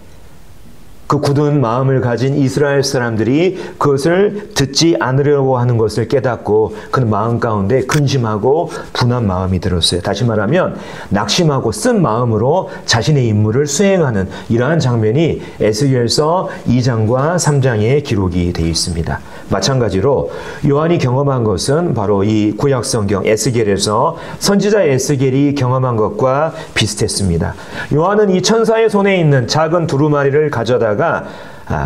그 굳은 마음을 가진 이스라엘 사람들이 그것을 듣지 않으려고 하는 것을 깨닫고 그 마음 가운데 근심하고 분한 마음이 들었어요. 다시 말하면 낙심하고 쓴 마음으로 자신의 임무를 수행하는 이러한 장면이 에스겔서 2장과 3장에 기록이 되어 있습니다. 마찬가지로 요한이 경험한 것은 바로 이 구약성경 에스겔에서 선지자 에스겔이 경험한 것과 비슷했습니다. 요한은 이 천사의 손에 있는 작은 두루마리를 가져다가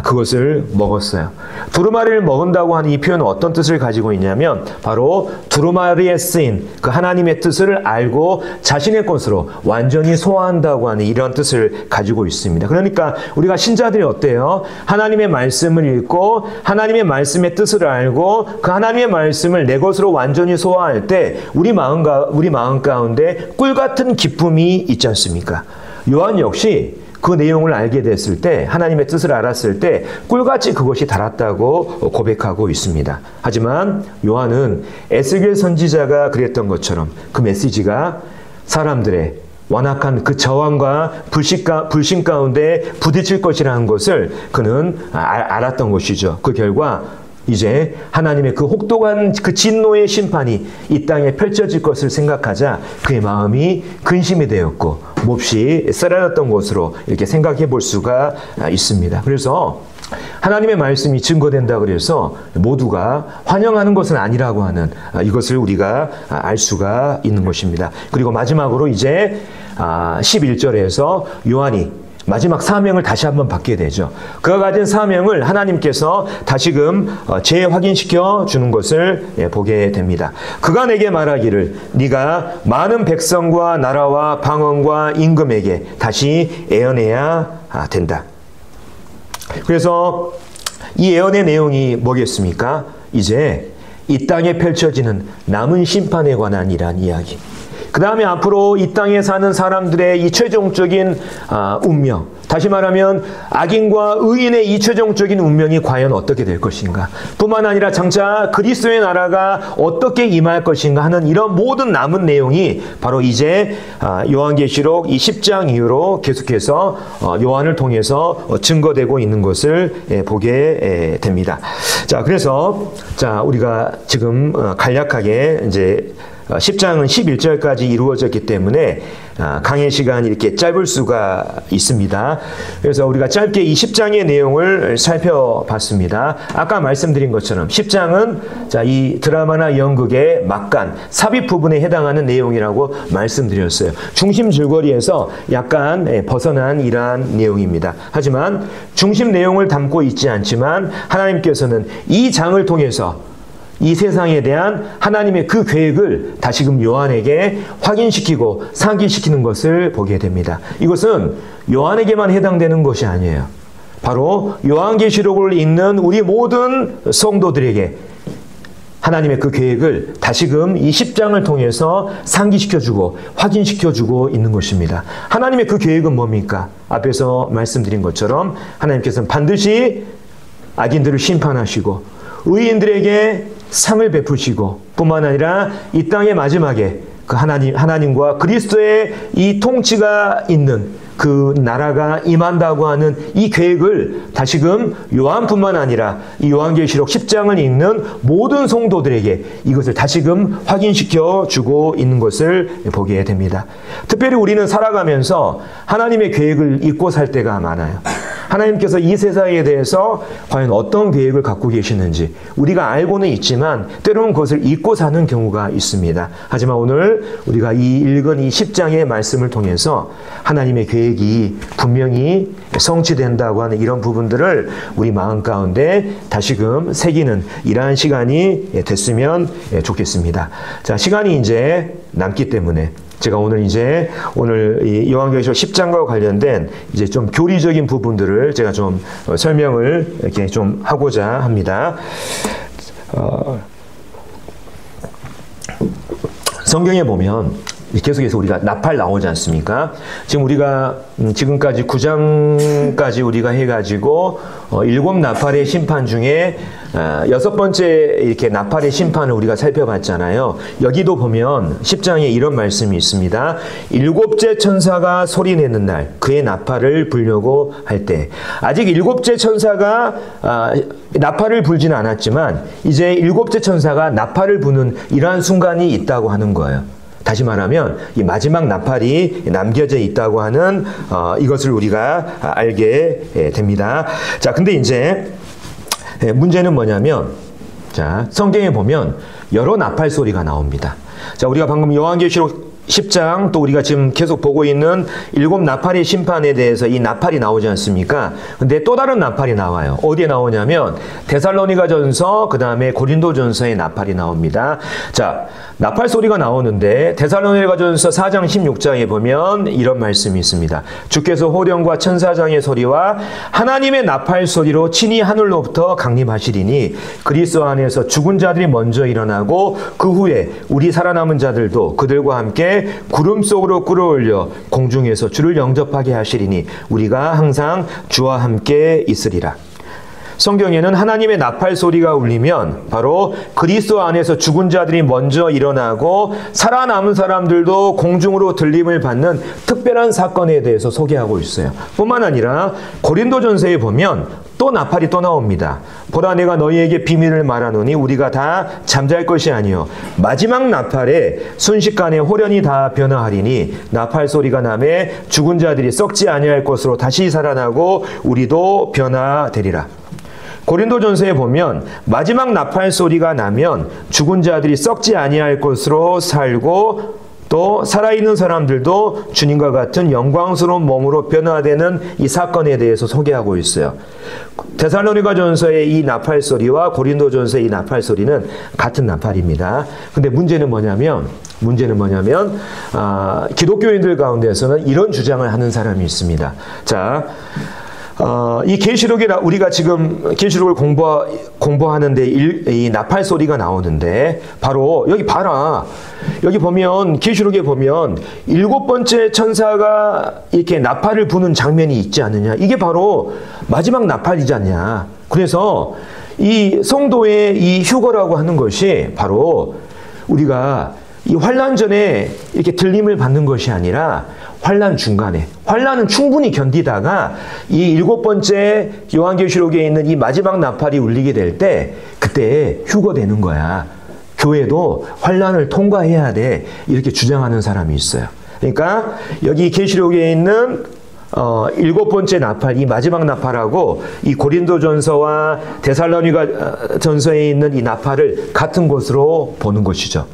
그것을 먹었어요. 두루마리를 먹은다고 하는 이 표현은 어떤 뜻을 가지고 있냐면 바로 두루마리에 쓰인 그 하나님의 뜻을 알고 자신의 것으로 완전히 소화한다고 하는 이런 뜻을 가지고 있습니다. 그러니까 우리가 신자들이 어때요? 하나님의 말씀을 읽고 하나님의 말씀의 뜻을 알고 그 하나님의 말씀을 내 것으로 완전히 소화할 때 우리 마음 가운데 꿀 같은 기쁨이 있지 않습니까? 요한 역시 그 내용을 알게 됐을 때 하나님의 뜻을 알았을 때 꿀같이 그것이 달았다고 고백하고 있습니다. 하지만 요한은 에스겔 선지자가 그랬던 것처럼 그 메시지가 사람들의 완악한 그 저항과 불신 가운데 부딪힐 것이라는 것을 그는 알았던 것이죠. 그 결과 이제 하나님의 그 혹독한 그 진노의 심판이 이 땅에 펼쳐질 것을 생각하자 그의 마음이 근심이 되었고 몹시 쓰라렸던 것으로 이렇게 생각해 볼 수가 있습니다. 그래서 하나님의 말씀이 증거된다 그래서 모두가 환영하는 것은 아니라고 하는 이것을 우리가 알 수가 있는 것입니다. 그리고 마지막으로 이제 11절에서 요한이 마지막 사명을 다시 한번 받게 되죠. 그가 가진 사명을 하나님께서 다시금 재확인시켜 주는 것을 보게 됩니다. 그가 내게 말하기를 네가 많은 백성과 나라와 방언과 임금에게 다시 애언해야 된다. 그래서 이 애언의 내용이 뭐겠습니까? 이제 이 땅에 펼쳐지는 남은 심판에 관한 이러한 이야기. 그 다음에 앞으로 이 땅에 사는 사람들의 이 최종적인 운명, 다시 말하면 악인과 의인의 이 최종적인 운명이 과연 어떻게 될 것인가, 뿐만 아니라 장차 그리스도의 나라가 어떻게 임할 것인가 하는 이런 모든 남은 내용이 바로 이제 요한계시록 이 10장 이후로 계속해서 요한을 통해서 증거되고 있는 것을 보게 됩니다. 자, 그래서 우리가 지금 간략하게 이제 10장은 11절까지 이루어졌기 때문에 강의 시간이 이렇게 짧을 수가 있습니다. 그래서 우리가 짧게 이 10장의 내용을 살펴봤습니다. 아까 말씀드린 것처럼 10장은 이 드라마나 연극의 막간, 삽입 부분에 해당하는 내용이라고 말씀드렸어요. 중심 줄거리에서 약간 벗어난 이러한 내용입니다. 하지만 중심 내용을 담고 있지 않지만 하나님께서는 이 장을 통해서 이 세상에 대한 하나님의 그 계획을 다시금 요한에게 확인시키고 상기시키는 것을 보게 됩니다. 이것은 요한에게만 해당되는 것이 아니에요. 바로 요한계시록을 읽는 우리 모든 성도들에게 하나님의 그 계획을 다시금 이 10장을 통해서 상기시켜주고 확인시켜주고 있는 것입니다. 하나님의 그 계획은 뭡니까? 앞에서 말씀드린 것처럼 하나님께서는 반드시 악인들을 심판하시고 의인들에게 상을 베푸시고 뿐만 아니라 이 땅의 마지막에 그 하나님과 그리스도의 이 통치가 있는 그 나라가 임한다고 하는 이 계획을 다시금 요한뿐만 아니라 이 요한계시록 10장을 읽는 모든 성도들에게 이것을 다시금 확인시켜 주고 있는 것을 보게 됩니다. 특별히 우리는 살아가면서 하나님의 계획을 잊고 살 때가 많아요. 하나님께서 이 세상에 대해서 과연 어떤 계획을 갖고 계시는지 우리가 알고는 있지만 때로는 그것을 잊고 사는 경우가 있습니다. 하지만 오늘 우리가 이 읽은 이 10장의 말씀을 통해서 하나님의 계획이 분명히 성취된다고 하는 이런 부분들을 우리 마음 가운데 다시금 새기는 이러한 시간이 됐으면 좋겠습니다. 자, 시간이 이제 남기 때문에 제가 오늘 이 요한계시록 10장과 관련된 이제 좀 교리적인 부분들을 제가 좀 설명을 이렇게 좀 하고자 합니다. 성경에 보면 계속해서 우리가 나팔 나오지 않습니까? 지금 우리가 지금까지 9장까지 우리가 해가지고 7나팔의 심판 중에 6번째 이렇게 나팔의 심판을 우리가 살펴봤잖아요. 여기도 보면 10장에 이런 말씀이 있습니다. 7째 천사가 소리내는 날 그의 나팔을 불려고 할 때, 아직 7째 천사가 나팔을 불지는 않았지만 이제 7째 천사가 나팔을 부는 이러한 순간이 있다고 하는 거예요. 다시 말하면 이 마지막 나팔이 남겨져 있다고 하는 이것을 우리가 알게 됩니다. 자, 근데 이제 문제는 뭐냐면, 자, 성경에 보면 여러 나팔 소리가 나옵니다. 자, 우리가 방금 요한계시록 10장, 또 우리가 지금 계속 보고 있는 7나팔의 심판에 대해서 이 나팔이 나오지 않습니까? 근데 또 다른 나팔이 나와요. 어디에 나오냐면 데살로니가전서, 그 다음에 고린도전서의 나팔이 나옵니다. 자, 나팔 소리가 나오는데 데살로니가전서 4장 16장에 보면 이런 말씀이 있습니다. 주께서 호령과 천사장의 소리와 하나님의 나팔 소리로 친히 하늘로부터 강림하시리니 그리스도 안에서 죽은 자들이 먼저 일어나고 그 후에 우리 살아남은 자들도 그들과 함께 구름 속으로 끌어올려 공중에서 주를 영접하게 하시리니 우리가 항상 주와 함께 있으리라. 성경에는 하나님의 나팔 소리가 울리면 바로 그리스도 안에서 죽은 자들이 먼저 일어나고 살아남은 사람들도 공중으로 들림을 받는 특별한 사건에 대해서 소개하고 있어요. 뿐만 아니라 고린도전서에 보면 또 나팔이 또 나옵니다. 보라, 내가 너희에게 비밀을 말하노니 우리가 다 잠잘 것이 아니요 마지막 나팔에 순식간에 호련히 다 변화하리니 나팔 소리가 나매 죽은 자들이 썩지 아니할 것으로 다시 살아나고 우리도 변화되리라. 고린도전서에 보면 마지막 나팔 소리가 나면 죽은 자들이 썩지 아니할 것으로 살고 또 살아있는 사람들도 주님과 같은 영광스러운 몸으로 변화되는 이 사건에 대해서 소개하고 있어요. 데살로니가전서의 이 나팔 소리와 고린도전서의 이 나팔 소리는 같은 나팔입니다. 근데 문제는 뭐냐면 기독교인들 가운데서는 이런 주장을 하는 사람이 있습니다. 자, 이 계시록에 우리가 지금 계시록을 공부하는데 이 나팔 소리가 나오는데 바로 여기 봐라. 여기 보면 계시록에 보면 7번째 천사가 이렇게 나팔을 부는 장면이 있지 않느냐. 이게 바로 마지막 나팔이지 않냐. 그래서 이 성도의 이 휴거라고 하는 것이 바로 우리가 이 환난 전에 이렇게 들림을 받는 것이 아니라 환난 중간에, 환난은 충분히 견디다가 이 7번째 요한계시록에 있는 이 마지막 나팔이 울리게 될 때 그때 휴거되는 거야. 교회도 환난을 통과해야 돼. 이렇게 주장하는 사람이 있어요. 그러니까 여기 계시록에 있는 7번째 나팔, 이 마지막 나팔하고 이 고린도전서와 데살로니가전서에 있는 이 나팔을 같은 것으로 보는 것이죠.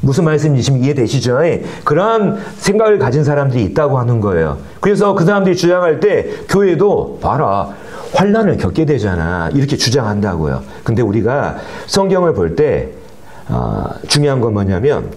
무슨 말씀인지 지금 이해되시죠? 그러한 생각을 가진 사람들이 있다고 하는 거예요. 그래서 그 사람들이 주장할 때 교회도 봐라, 환난을 겪게 되잖아. 이렇게 주장한다고요. 근데 우리가 성경을 볼 때 중요한 건 뭐냐면,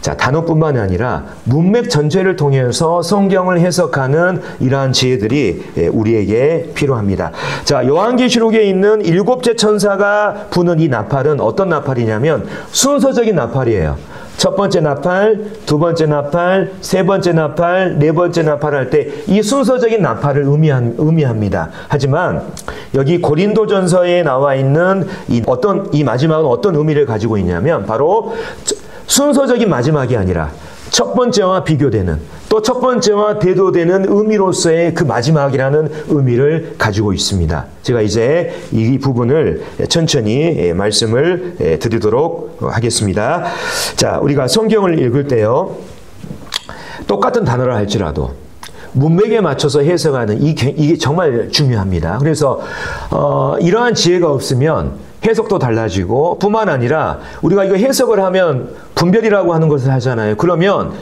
자, 단어뿐만 아니라 문맥 전체를 통해서 성경을 해석하는 이러한 지혜들이 우리에게 필요합니다. 자, 요한계시록에 있는 7째 천사가 부는 이 나팔은 어떤 나팔이냐면 순서적인 나팔이에요. 첫 번째 나팔, 두 번째 나팔, 세 번째 나팔, 네 번째 나팔 할 때 이 순서적인 나팔을 의미합니다. 하지만 여기 고린도전서에 나와 있는 이 마지막은 어떤 의미를 가지고 있냐면 바로 순서적인 마지막이 아니라 첫 번째와 비교되는, 또 첫 번째와 대도되는 의미로서의 그 마지막이라는 의미를 가지고 있습니다. 제가 이제 이 부분을 천천히 말씀을 드리도록 하겠습니다. 자, 우리가 성경을 읽을 때요, 똑같은 단어를 할지라도 문맥에 맞춰서 해석하는 이게 정말 중요합니다. 그래서 이러한 지혜가 없으면 해석도 달라지고, 뿐만 아니라 우리가 이거 해석을 하면 분별이라고 하는 것을 하잖아요. 그러면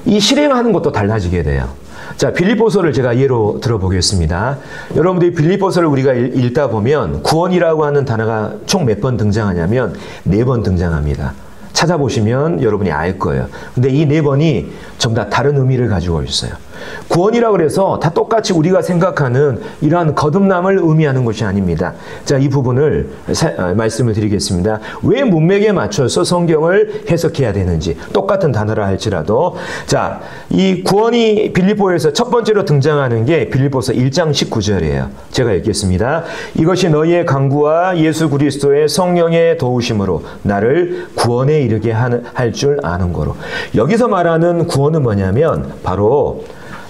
이 실행하는 것도 달라지게 돼요. 자, 빌립보서를 제가 예로 들어보겠습니다. 여러분들이 빌립보서를 우리가 읽다 보면 구원이라고 하는 단어가 총 몇 번 등장하냐면 4번 등장합니다. 찾아보시면 여러분이 알 거예요. 근데 이 네 번이 전부 다 다른 의미를 가지고 있어요. 구원이라 그래서 다 똑같이 우리가 생각하는 이러한 거듭남을 의미하는 것이 아닙니다. 자, 이 부분을 말씀을 드리겠습니다. 왜 문맥에 맞춰서 성경을 해석해야 되는지, 똑같은 단어라 할지라도. 자, 이 구원이 빌립보에서 첫 번째로 등장하는 게 빌립보서 1장 19절이에요. 제가 읽겠습니다. 이것이 너희의 강구와 예수 그리스도의 성령의 도우심으로 나를 구원에 이르게 할 줄 아는 거로. 여기서 말하는 구원은 뭐냐면 바로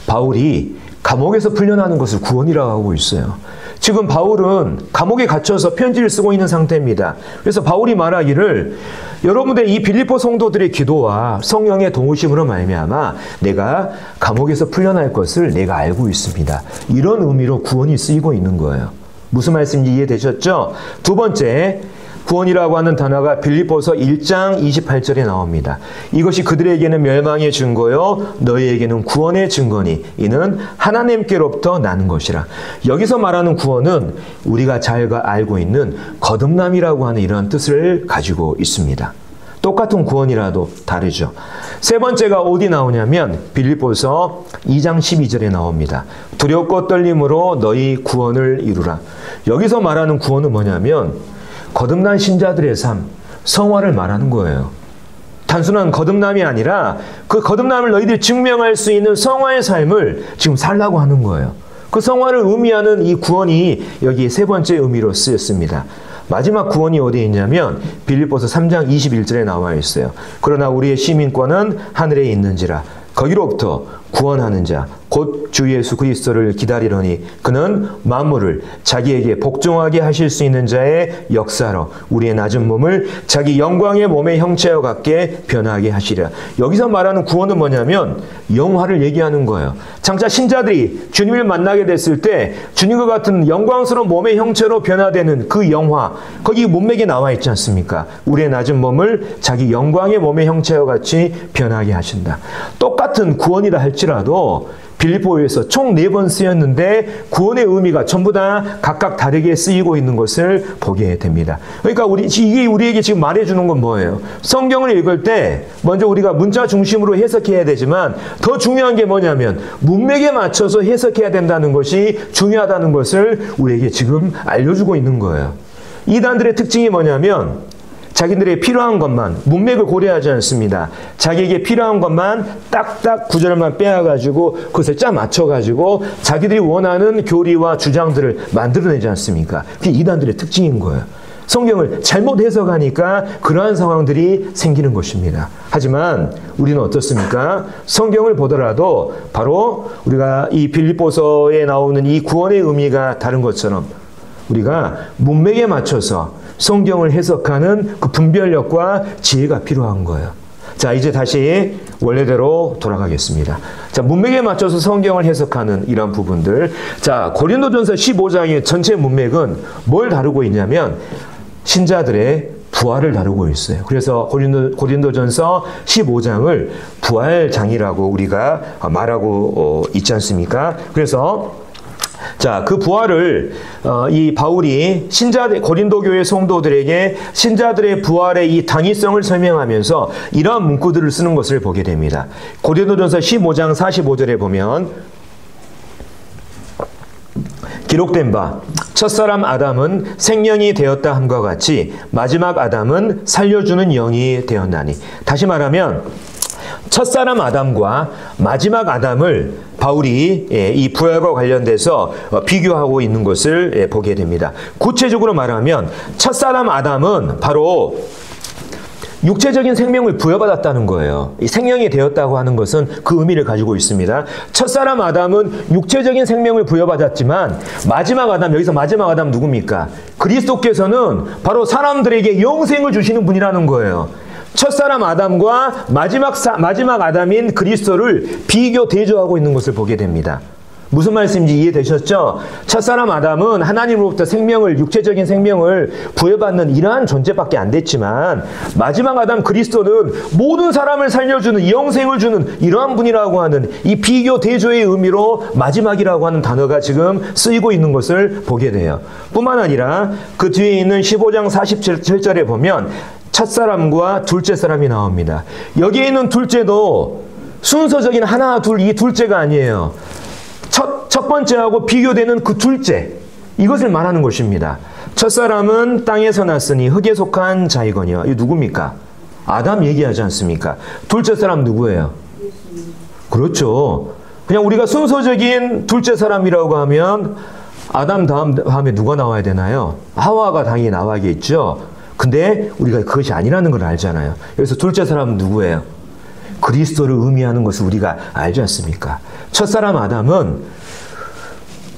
바울이 감옥에서 풀려나는 것을 구원이라고 하고 있어요. 지금 바울은 감옥에 갇혀서 편지를 쓰고 있는 상태입니다. 그래서 바울이 말하기를 여러분들 이 빌립보 성도들의 기도와 성령의 도우심으로 말미암아 내가 감옥에서 풀려날 것을 내가 알고 있습니다. 이런 의미로 구원이 쓰이고 있는 거예요. 무슨 말씀인지 이해되셨죠? 두 번째, 구원이라고 하는 단어가 빌립보서 1장 28절에 나옵니다. 이것이 그들에게는 멸망의 증거요 너희에게는 구원의 증거니 이는 하나님께로부터 나는 것이라. 여기서 말하는 구원은 우리가 잘 알고 있는 거듭남이라고 하는 이런 뜻을 가지고 있습니다. 똑같은 구원이라도 다르죠. 세 번째가 어디 나오냐면 빌립보서 2장 12절에 나옵니다. 두렵고 떨림으로 너희 구원을 이루라. 여기서 말하는 구원은 뭐냐면 거듭난 신자들의 삶, 성화를 말하는 거예요. 단순한 거듭남이 아니라 그 거듭남을 너희들이 증명할 수 있는 성화의 삶을 지금 살라고 하는 거예요. 그 성화를 의미하는 이 구원이 여기 세 번째 의미로 쓰였습니다. 마지막 구원이 어디에 있냐면 빌립보서 3장 21절에 나와 있어요. 그러나 우리의 시민권은 하늘에 있는지라 거기로부터 구원하는 자 곧 주 예수 그리스도를 기다리려니 그는 만물을 자기에게 복종하게 하실 수 있는 자의 역사로 우리의 낮은 몸을 자기 영광의 몸의 형체와 같게 변하게 하시리라. 여기서 말하는 구원은 뭐냐면 영화를 얘기하는 거예요. 장차 신자들이 주님을 만나게 됐을 때 주님과 같은 영광스러운 몸의 형체로 변화되는 그 영화, 거기 문맥에 나와 있지 않습니까? 우리의 낮은 몸을 자기 영광의 몸의 형체와 같이 변하게 하신다. 똑같은 구원이라 할지라도 빌립보에서 총 4번 쓰였는데 구원의 의미가 전부 다 각각 다르게 쓰이고 있는 것을 보게 됩니다. 그러니까 이게 우리에게 지금 말해주는 건 뭐예요? 성경을 읽을 때 먼저 우리가 문자 중심으로 해석해야 되지만 더 중요한 게 뭐냐면 문맥에 맞춰서 해석해야 된다는 것이 중요하다는 것을 우리에게 지금 알려주고 있는 거예요. 이단들의 특징이 뭐냐면 자기들의 필요한 것만, 문맥을 고려하지 않습니다. 자기에게 필요한 것만 딱딱 구절만 빼앗가지고 그것을 짜 맞춰가지고 자기들이 원하는 교리와 주장들을 만들어내지 않습니까? 그게 이단들의 특징인 거예요. 성경을 잘못 해석하니까 그러한 상황들이 생기는 것입니다. 하지만 우리는 어떻습니까? 성경을 보더라도 바로 우리가 이 빌립보서에 나오는 이 구원의 의미가 다른 것처럼 우리가 문맥에 맞춰서 성경을 해석하는 그 분별력과 지혜가 필요한 거예요. 자, 이제 다시 원래대로 돌아가겠습니다. 자, 문맥에 맞춰서 성경을 해석하는 이런 부분들. 자, 고린도전서 15장의 전체 문맥은 뭘 다루고 있냐면 신자들의 부활을 다루고 있어요. 그래서 고린도전서 15장을 부활장이라고 우리가 말하고 있지 않습니까? 그래서 자, 그 부활을 이 바울이 고린도 교회 성도들에게 신자들의 부활의 이 당위성을 설명하면서 이러한 문구들을 쓰는 것을 보게 됩니다. 고린도전서 15장 45절에 보면 기록된 바 첫사람 아담은 생명이 되었다 함과 같이 마지막 아담은 살려주는 영이 되었나니. 다시 말하면 첫사람 아담과 마지막 아담을 바울이 이 부활과 관련돼서 비교하고 있는 것을 보게 됩니다. 구체적으로 말하면 첫사람 아담은 바로 육체적인 생명을 부여받았다는 거예요. 이 생명이 되었다고 하는 것은 그 의미를 가지고 있습니다. 첫사람 아담은 육체적인 생명을 부여받았지만 마지막 아담, 여기서 마지막 아담 누굽니까? 그리스도께서는 바로 사람들에게 영생을 주시는 분이라는 거예요. 첫사람 아담과 마지막 아담인 그리스도를 비교 대조하고 있는 것을 보게 됩니다. 무슨 말씀인지 이해되셨죠? 첫사람 아담은 하나님으로부터 육체적인 생명을 부여받는 이러한 존재밖에 안 됐지만 마지막 아담 그리스도는 모든 사람을 살려주는 영생을 주는 이러한 분이라고 하는 이 비교 대조의 의미로 마지막이라고 하는 단어가 지금 쓰이고 있는 것을 보게 돼요. 뿐만 아니라 그 뒤에 있는 15장 47절에 보면 첫사람과 둘째 사람이 나옵니다. 여기에 있는 둘째도 순서적인 하나, 둘, 이 둘째가 아니에요. 첫 번째하고 비교되는 그 둘째, 이것을 말하는 것입니다. 첫사람은 땅에서 났으니 흙에 속한 자이거니와. 이 누굽니까? 아담 얘기하지 않습니까? 둘째 사람 누구예요? 그렇죠. 그냥 우리가 순서적인 둘째 사람이라고 하면 아담 다음에 누가 나와야 되나요? 하와가 당연히 나와야겠죠. 근데 우리가 그것이 아니라는 걸 알잖아요. 그래서 둘째 사람은 누구예요? 그리스도를 의미하는 것을 우리가 알지 않습니까? 첫사람 아담은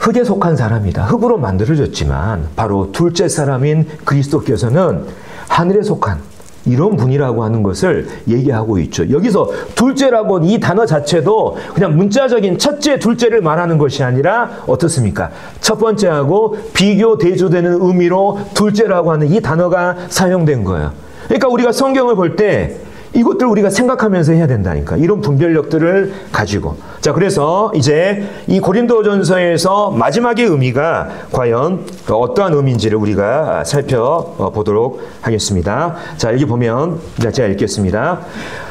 흙에 속한 사람이다. 흙으로 만들어졌지만 바로 둘째 사람인 그리스도께서는 하늘에 속한 이런 분이라고 하는 것을 얘기하고 있죠. 여기서 둘째라고 이 단어 자체도 그냥 문자적인 첫째, 둘째를 말하는 것이 아니라 어떻습니까? 첫 번째하고 비교, 대조되는 의미로 둘째라고 하는 이 단어가 사용된 거예요. 그러니까 우리가 성경을 볼 때 이것들 우리가 생각하면서 해야 된다니까. 이런 분별력들을 가지고. 자, 그래서 이제 이 고린도전서에서 마지막의 의미가 과연 어떠한 의미인지를 우리가 살펴보도록 하겠습니다. 자, 여기 보면 제가 읽겠습니다.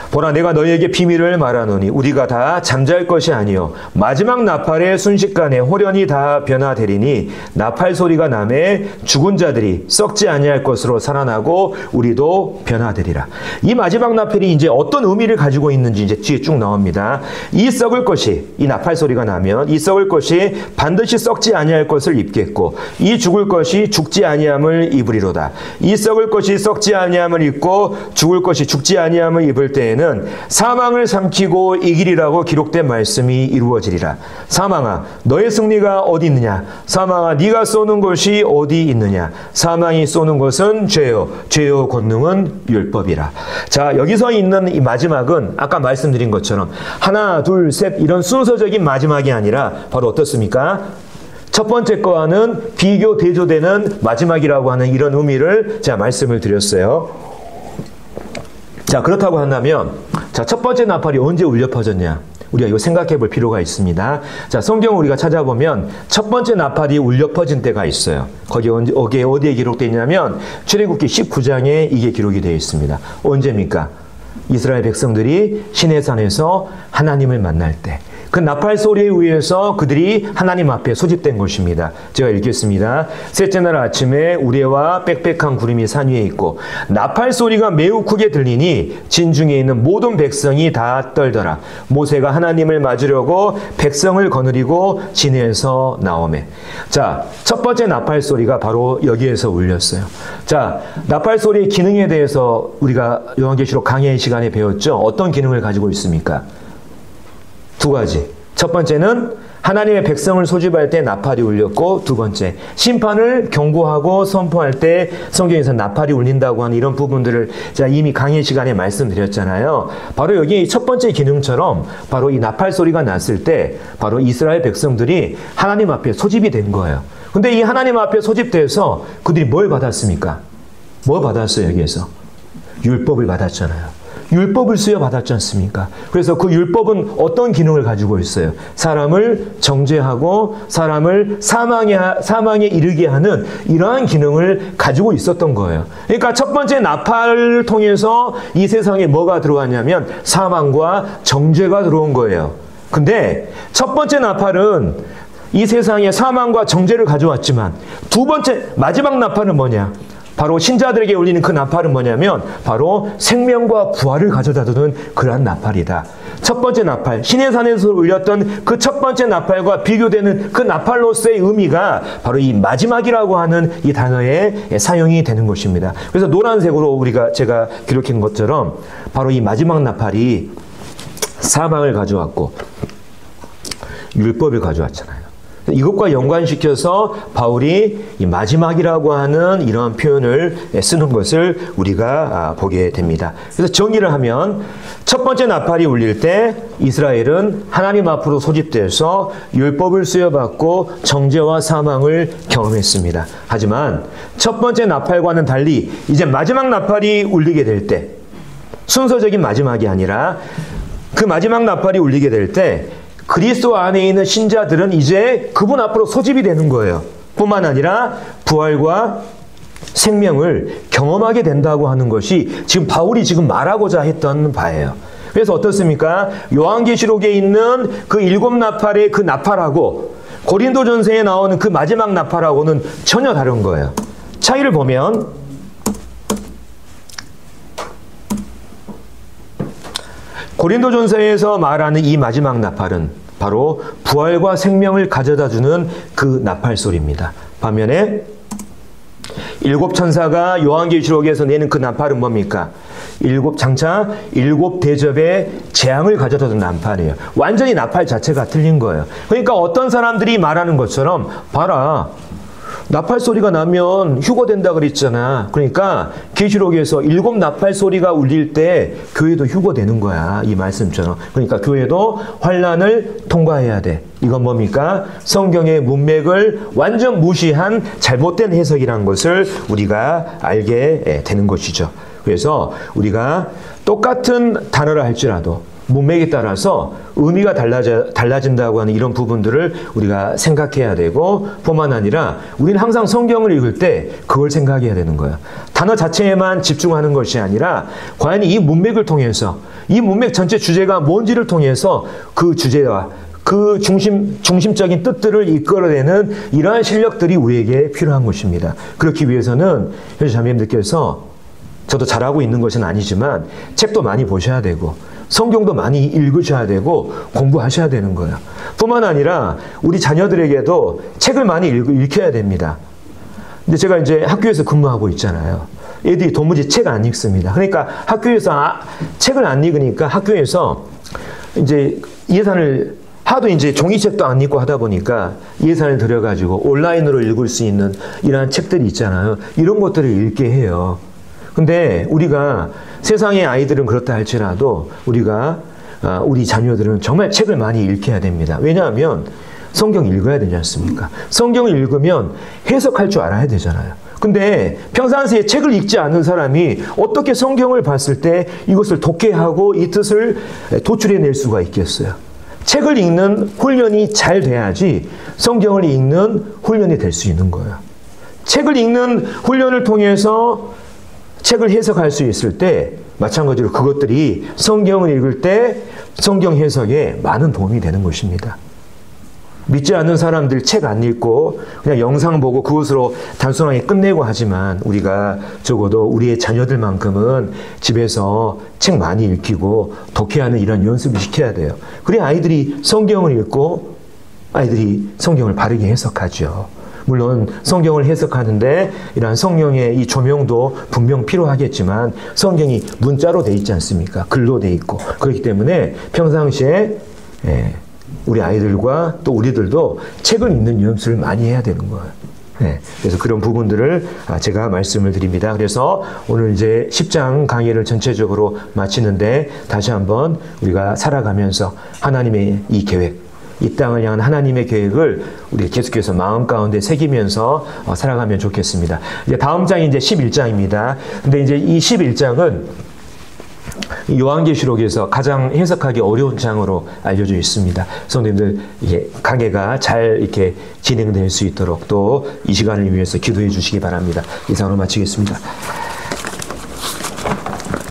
보라, 내가 너희에게 비밀을 말하노니 우리가 다 잠잘 것이 아니요 마지막 나팔의 순식간에 홀연히 다 변화되리니 나팔 소리가 나매 죽은 자들이 썩지 아니할 것으로 살아나고 우리도 변화되리라. 이 마지막 나팔이 이제 어떤 의미를 가지고 있는지 이제 뒤에 쭉 나옵니다. 이 썩을 것이, 이 나팔 소리가 나면 이 썩을 것이 반드시 썩지 아니할 것을 입겠고 이 죽을 것이 죽지 아니함을 입으리로다. 이 썩을 것이 썩지 아니함을 입고 죽을 것이 죽지 아니함을 입을 때에는 사망을 삼키고 이기리라고 기록된 말씀이 이루어지리라. 사망아, 너의 승리가 어디 있느냐? 사망아, 네가 쏘는 것이 어디 있느냐? 사망이 쏘는 것은 죄요, 죄요 권능은 율법이라. 자, 여기서 있는 이 마지막은 아까 말씀드린 것처럼 하나, 둘, 셋 이런 순서적인 마지막이 아니라 바로 어떻습니까? 첫 번째 거와는 비교, 대조되는 마지막이라고 하는 이런 의미를 제가 말씀을 드렸어요. 자, 그렇다고 한다면, 자, 첫 번째 나팔이 언제 울려 퍼졌냐? 우리가 이거 생각해 볼 필요가 있습니다. 자, 성경을 우리가 찾아보면 첫 번째 나팔이 울려 퍼진 때가 있어요. 어디에 기록되어 있냐면 출애굽기 19장에 이게 기록이 되어 있습니다. 언제입니까? 이스라엘 백성들이 시내산에서 하나님을 만날 때. 그 나팔 소리에 의해서 그들이 하나님 앞에 소집된 것입니다. 제가 읽겠습니다. 셋째 날 아침에 우레와 빽빽한 구름이 산 위에 있고 나팔 소리가 매우 크게 들리니 진중에 있는 모든 백성이 다 떨더라. 모세가 하나님을 맞으려고 백성을 거느리고 진에서 나오매. 자, 첫 번째 나팔 소리가 바로 여기에서 울렸어요. 자, 나팔 소리의 기능에 대해서 우리가 요한계시록 강의 시간에 배웠죠. 어떤 기능을 가지고 있습니까? 두 가지. 첫 번째는 하나님의 백성을 소집할 때 나팔이 울렸고, 두 번째, 심판을 경고하고 선포할 때 성경에서 나팔이 울린다고 하는 이런 부분들을 제가 이미 강의 시간에 말씀드렸잖아요. 바로 여기 첫 번째 기능처럼 바로 이 나팔 소리가 났을 때 바로 이스라엘 백성들이 하나님 앞에 소집이 된 거예요. 근데 이 하나님 앞에 소집돼서 그들이 뭘 받았습니까? 뭘 받았어요, 여기에서? 율법을 받았잖아요. 율법을 수여받았지 않습니까? 그래서 그 율법은 어떤 기능을 가지고 있어요? 사람을 정죄하고 사람을 사망에 이르게 하는 이러한 기능을 가지고 있었던 거예요. 그러니까 첫 번째 나팔을 통해서 이 세상에 뭐가 들어왔냐면 사망과 정죄가 들어온 거예요. 근데 첫 번째 나팔은 이 세상에 사망과 정죄를 가져왔지만 두 번째 마지막 나팔은 뭐냐? 바로 신자들에게 울리는 그 나팔은 뭐냐면 바로 생명과 부활을 가져다 주는 그러한 나팔이다. 첫 번째 나팔, 시내산에서 울렸던 그 첫 번째 나팔과 비교되는 그 나팔로서의 의미가 바로 이 마지막이라고 하는 이 단어에 사용이 되는 것입니다. 그래서 노란색으로 제가 기록한 것처럼 바로 이 마지막 나팔이 사망을 가져왔고 율법을 가져왔잖아요. 이것과 연관시켜서 바울이 이 마지막이라고 하는 이러한 표현을 쓰는 것을 우리가 보게 됩니다. 그래서 정리를 하면 첫 번째 나팔이 울릴 때 이스라엘은 하나님 앞으로 소집돼서 율법을 수여받고 정죄와 사망을 경험했습니다. 하지만 첫 번째 나팔과는 달리 이제 마지막 나팔이 울리게 될 때 순서적인 마지막이 아니라 그 마지막 나팔이 울리게 될 때 그리스도 안에 있는 신자들은 이제 그분 앞으로 소집이 되는 거예요. 뿐만 아니라 부활과 생명을 경험하게 된다고 하는 것이 지금 바울이 지금 말하고자 했던 바예요. 그래서 어떻습니까? 요한계시록에 있는 그 7나팔의 그 나팔하고 고린도전서에 나오는 그 마지막 나팔하고는 전혀 다른 거예요. 차이를 보면 고린도전서에서 말하는 이 마지막 나팔은 바로 부활과 생명을 가져다주는 그 나팔 소리입니다. 반면에 7천사가 요한계시록에서 내는 그 나팔은 뭡니까? 장차 7대접의 재앙을 가져다주는 나팔이에요. 완전히 나팔 자체가 틀린 거예요. 그러니까 어떤 사람들이 말하는 것처럼 봐라, 나팔 소리가 나면 휴거된다 그랬잖아. 그러니까 계시록에서 7 나팔 소리가 울릴 때 교회도 휴거되는 거야. 이 말씀처럼. 그러니까 교회도 환난을 통과해야 돼. 이건 뭡니까? 성경의 문맥을 완전 무시한 잘못된 해석이란 것을 우리가 알게 되는 것이죠. 그래서 우리가 똑같은 단어를 할지라도 문맥에 따라서 의미가 달라진다고 하는 이런 부분들을 우리가 생각해야 되고, 뿐만 아니라 우리는 항상 성경을 읽을 때 그걸 생각해야 되는 거예요. 단어 자체에만 집중하는 것이 아니라 과연 이 문맥을 통해서, 이 문맥 전체 주제가 뭔지를 통해서 그 주제와 그 중심적인 뜻들을 이끌어내는 이러한 실력들이 우리에게 필요한 것입니다. 그렇기 위해서는 현재 자매님들께서, 저도 잘하고 있는 것은 아니지만 책도 많이 보셔야 되고 성경도 많이 읽으셔야 되고 공부하셔야 되는 거예요. 뿐만 아니라 우리 자녀들에게도 책을 많이 읽혀야 됩니다. 근데 제가 이제 학교에서 근무하고 있잖아요. 애들이 도무지 책 안 읽습니다. 그러니까 학교에서 책을 안 읽으니까 학교에서 이제 예산을 하도 이제 종이책도 안 읽고 하다 보니까 예산을 들여가지고 온라인으로 읽을 수 있는 이러한 책들이 있잖아요. 이런 것들을 읽게 해요. 근데 우리가 세상의 아이들은 그렇다 할지라도 우리 자녀들은 정말 책을 많이 읽혀야 됩니다. 왜냐하면 성경 읽어야 되지 않습니까? 성경을 읽으면 해석할 줄 알아야 되잖아요. 근데 평상시에 책을 읽지 않은 사람이 어떻게 성경을 봤을 때 이것을 독해하고 이 뜻을 도출해낼 수가 있겠어요? 책을 읽는 훈련이 잘 돼야지 성경을 읽는 훈련이 될 수 있는 거예요. 책을 읽는 훈련을 통해서 책을 해석할 수 있을 때 마찬가지로 그것들이 성경을 읽을 때 성경 해석에 많은 도움이 되는 것입니다. 믿지 않는 사람들 책 안 읽고 그냥 영상 보고 그것으로 단순하게 끝내고 하지만, 우리가 적어도 우리의 자녀들만큼은 집에서 책 많이 읽히고 독해하는 이런 연습을 시켜야 돼요. 그래야 아이들이 성경을 읽고 아이들이 성경을 바르게 해석하죠. 물론 성경을 해석하는데 이러한 성령의 이 조명도 분명 필요하겠지만 성경이 문자로 돼 있지 않습니까? 글로 돼 있고. 그렇기 때문에 평상시에 우리 아이들과 또 우리들도 책을 읽는 연습을 많이 해야 되는 거예요. 그래서 그런 부분들을 제가 말씀을 드립니다. 그래서 오늘 이제 10장 강의를 전체적으로 마치는데, 다시 한번 우리가 살아가면서 하나님의 이 계획, 이 땅을 향한 하나님의 계획을 우리 계속해서 마음 가운데 새기면서 살아가면 좋겠습니다. 이제 다음 장이 이제 11장입니다. 근데 이제 이 11장은 요한계시록에서 가장 해석하기 어려운 장으로 알려져 있습니다. 성도님들, 이게 강해가 잘 이렇게 진행될 수 있도록 또 이 시간을 위해서 기도해 주시기 바랍니다. 이상으로 마치겠습니다.